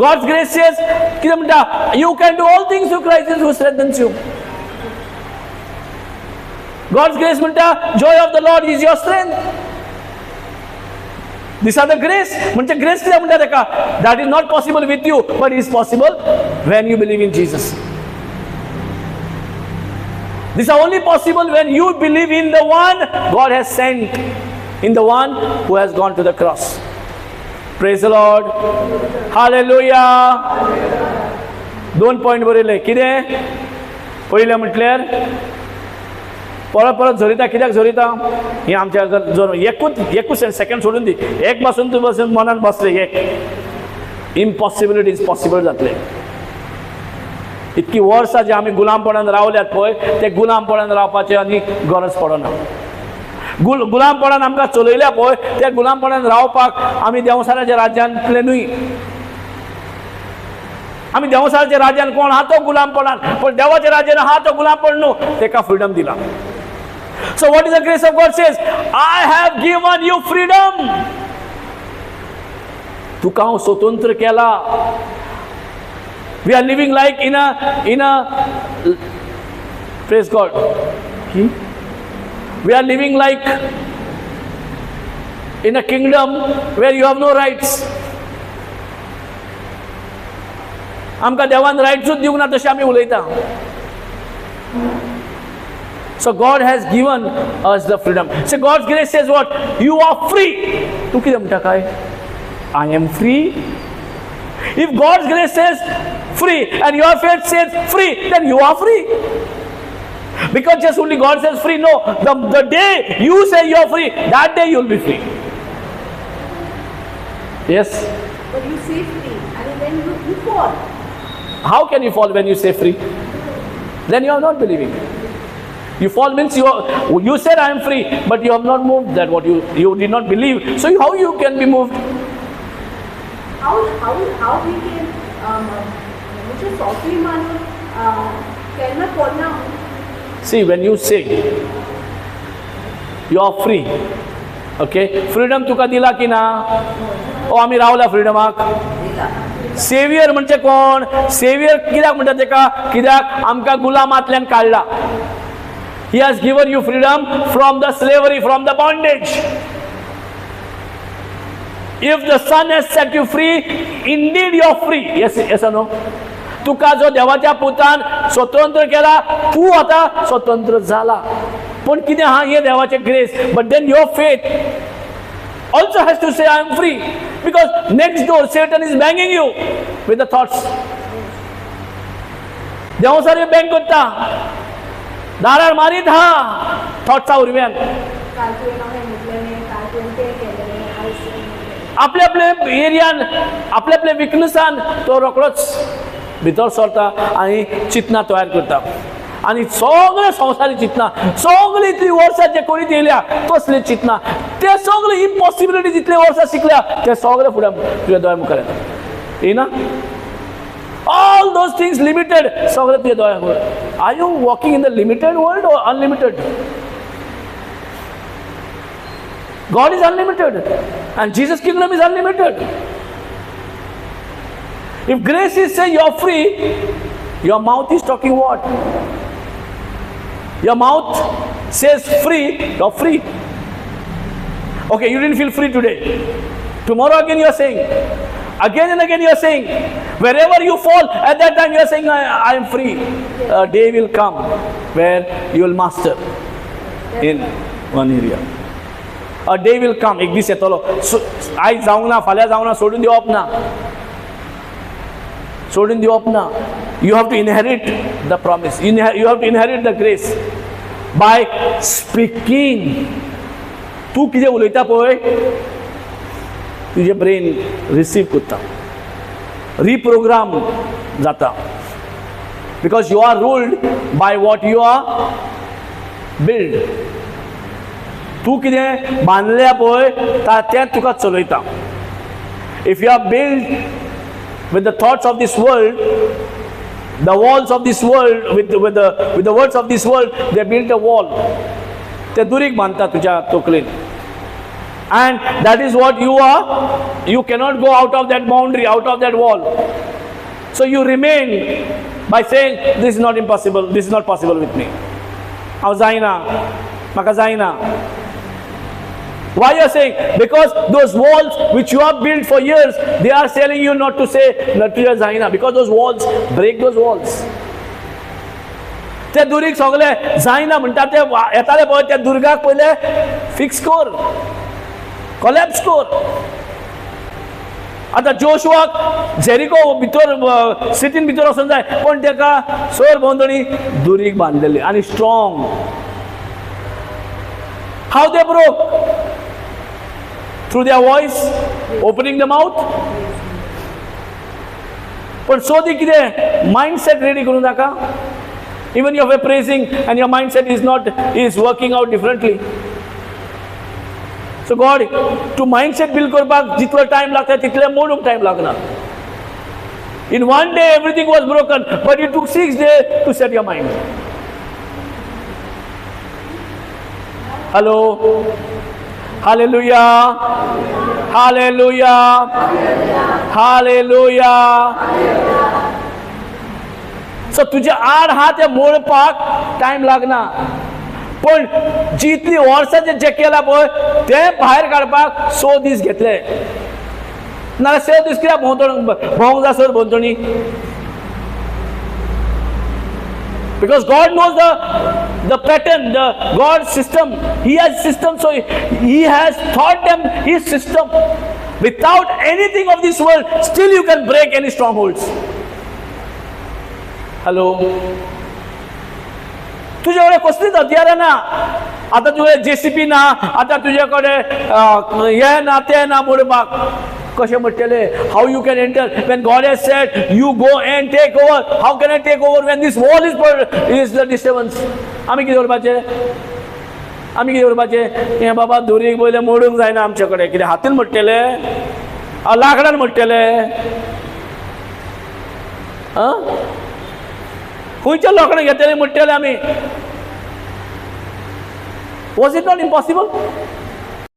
God's grace says, कितें म्हणटा, you can do all things through Christ who strengthens you. God's grace म्हणटा, joy of the Lord is your strength. These are the grace. म्हणजे grace कितें म्हणटा तेका? That is not possible with you, but is possible when you believe in Jesus. These are only possible when you believe in the one God has sent, in the one who has gone to the cross. Praise the Lord. Hallelujah. 2 point बरयले. कितें? पयलें म्हटल्यार परत झरिता. कित्याक झरिता? हे आमच्या जर एकूच second सोडून दी. एक पासून तूं बसून मनान बसले, एक इम्पॉसिबिलिटी इज पॉसिबल जातले. इतकी वर्सां जे आमी गुलामपणान रावल्यात पळय, ते गुलामपणान रावपाची आनी गरज पडना. गुलामपणान आमकां चलयल्या पळय, त्या गुलामपणान रावपाक आमी देवसाराच्या राज्यांतले न्हय. आमी देवसाराच्या राज्यान कोण आहा तो गुलामपणान, पण देवाच्या राज्यान आहा तो गुलामपण न्हू. तेका फ्रीडम दिला. So what is the grace of God says? I have given you freedom. तुका हांव स्वतंत्र केला. We are living like in a praise God. We are living like in a kingdom where you have no rights. आमकां देवान रायट्सूच दिवंक ना तशें आमी उलयता. So God has given us the freedom. So God's grace says what? You are free. तू कितें म्हणटा काय? I am free. If God's grace says free and your faith says free, then you are free. Because just only God says free. No, the day you say you are free, that day you will be free. Yes? But you say free and then you fall. How can you fall when you say free? Then you are not believing. You fall means you said I am free, but you have not moved that what you did not believe. So how you can be moved? How we can मुझे softly मानून केन्ना पडना. See, when you say you are free, okay, freedom तुका दिला की ना? ओ आमी Rawla फ्रीडमाक. Saviour म्हणजे कोण? सेवियर कित्याक म्हणटा तेका? कित्याक आमकां गुलामांतल्यान काडला. He has given you freedom from the slavery, from the bondage. If the Son has set you free, indeed you are free. Yes or no? तुका जो देवाच्या पुतान स्वतंत्र केला, तू आता स्वतंत्र झाला. पण कितें हा, हे देवाचे grace. But then your faith also has to say, I am free. Because next door Satan is banging you with the thoughts. देव सारे बँक करता, दारार मारीत हा थॉट्सा उरव्यान. आपल्या आपल्या एरियान, आपल्या आपल्या विकनेसान तो रोखडोच भितर सरता आणि चिंतना तयार करता. आणि सगळे संवसारी चिंतना, सगळी इतली वर्सां जे करीत येयल्या तसली चिंतना, ते सगळे इम्पॉसिबिलिटी जितले वर्सां शिकल्या ते सगळे फुडें तुज्या दोळ्या मुखार येता. येना? All those things limited, सगळे तुझे दोळ्या मुखार. Are you walking in the limited world or unlimited? God is unlimited and Jesus' kingdom is unlimited. If grace is saying you are free, your mouth is talking what? Your mouth says free, you are free. Okay, you didn't feel free today. Tomorrow again you are saying. Again and again you are saying. Wherever you fall, at that time you are saying, I am free. A day will come where you will master in one area. A day will come. एक दीस येतलो. आयज जावंक ना, फाल्यां जावंक ना, सोडून दिवप ना. सोडून दिवप ना. You have to inherit the promise. You have to inherit the grace by speaking. तू कितें उलयता पळय, तुजे ब्रेन रिसीव करता, रिप्रोग्राम जाता. Because you are ruled by what you are built. तू कितें बांदल्या पळय तें तुका चलयता. If you are built with the thoughts of this world, the walls of this world, with the words of this world, they built a wall. ते दुरीक बांदता तुज्या तकलेन. And that is what you are. You cannot go out of that boundary, out of that wall. So you remain by saying, this is not impossible, this is not possible with me. हांव जायना, म्हाका जायना. Why you are saying? Because those walls which you have built for years, they are telling you not to say, not to जायना. Because those walls, break those walls. ते दुरीक सगळे जायना म्हणटा ते येताले पळय, त्या दुर्गाक पयले फिक्स कर, कोलॅप्स कर. आता जोशुआक जेरिको भितर सिटीन भितर वचूंक जाय, पण तेका सर भोंवतणी दुरीक बांदलेली आनी strong. How they broke? Through their voice, opening the mouth. पण सोदी कितें mindset ready करूं नाका. Even you are praising and your mindset is working out differently. So God, to mindset build करपाक जितलो time लागता तितले मोडूंक time लागना. In one day everything was broken, but it took 6 days to set your mind. Hello. Hallelujah. Hallelujah. Hallelujah. So तुझे आड हात मोडपाक time लागना. पण जितली वर्सां जे केला पळय ते भायर काडपाक 100 दीस घेतले. नाल्यार 100 दीस कित्याक भोंवंक जाय सर भोंवतणी? Because God knows the pattern, the God's system. He has system, so He has taught them His system. Without anything of this world, still you can break any strongholds. Hello. तुझे कडेन कसलीच हथियारां ना. आता तुझे JCB ना, आता तुझे कडेन हे ना ते ना मोडपाक. कशें म्हणटले? How you can enter when God has said you go and take over? How can I take over when this wall is the disturbance? आमी कितें करपाचें? आमी कितें करपाचें? हे बाबा दुरीक पयले मोडूंक जायना आमचे कडेन. कितें हातीन म्हणटले? लाकडान म्हणटले? खंयच्या लोकांक घेतले म्हणटले आमी? Was it not impossible?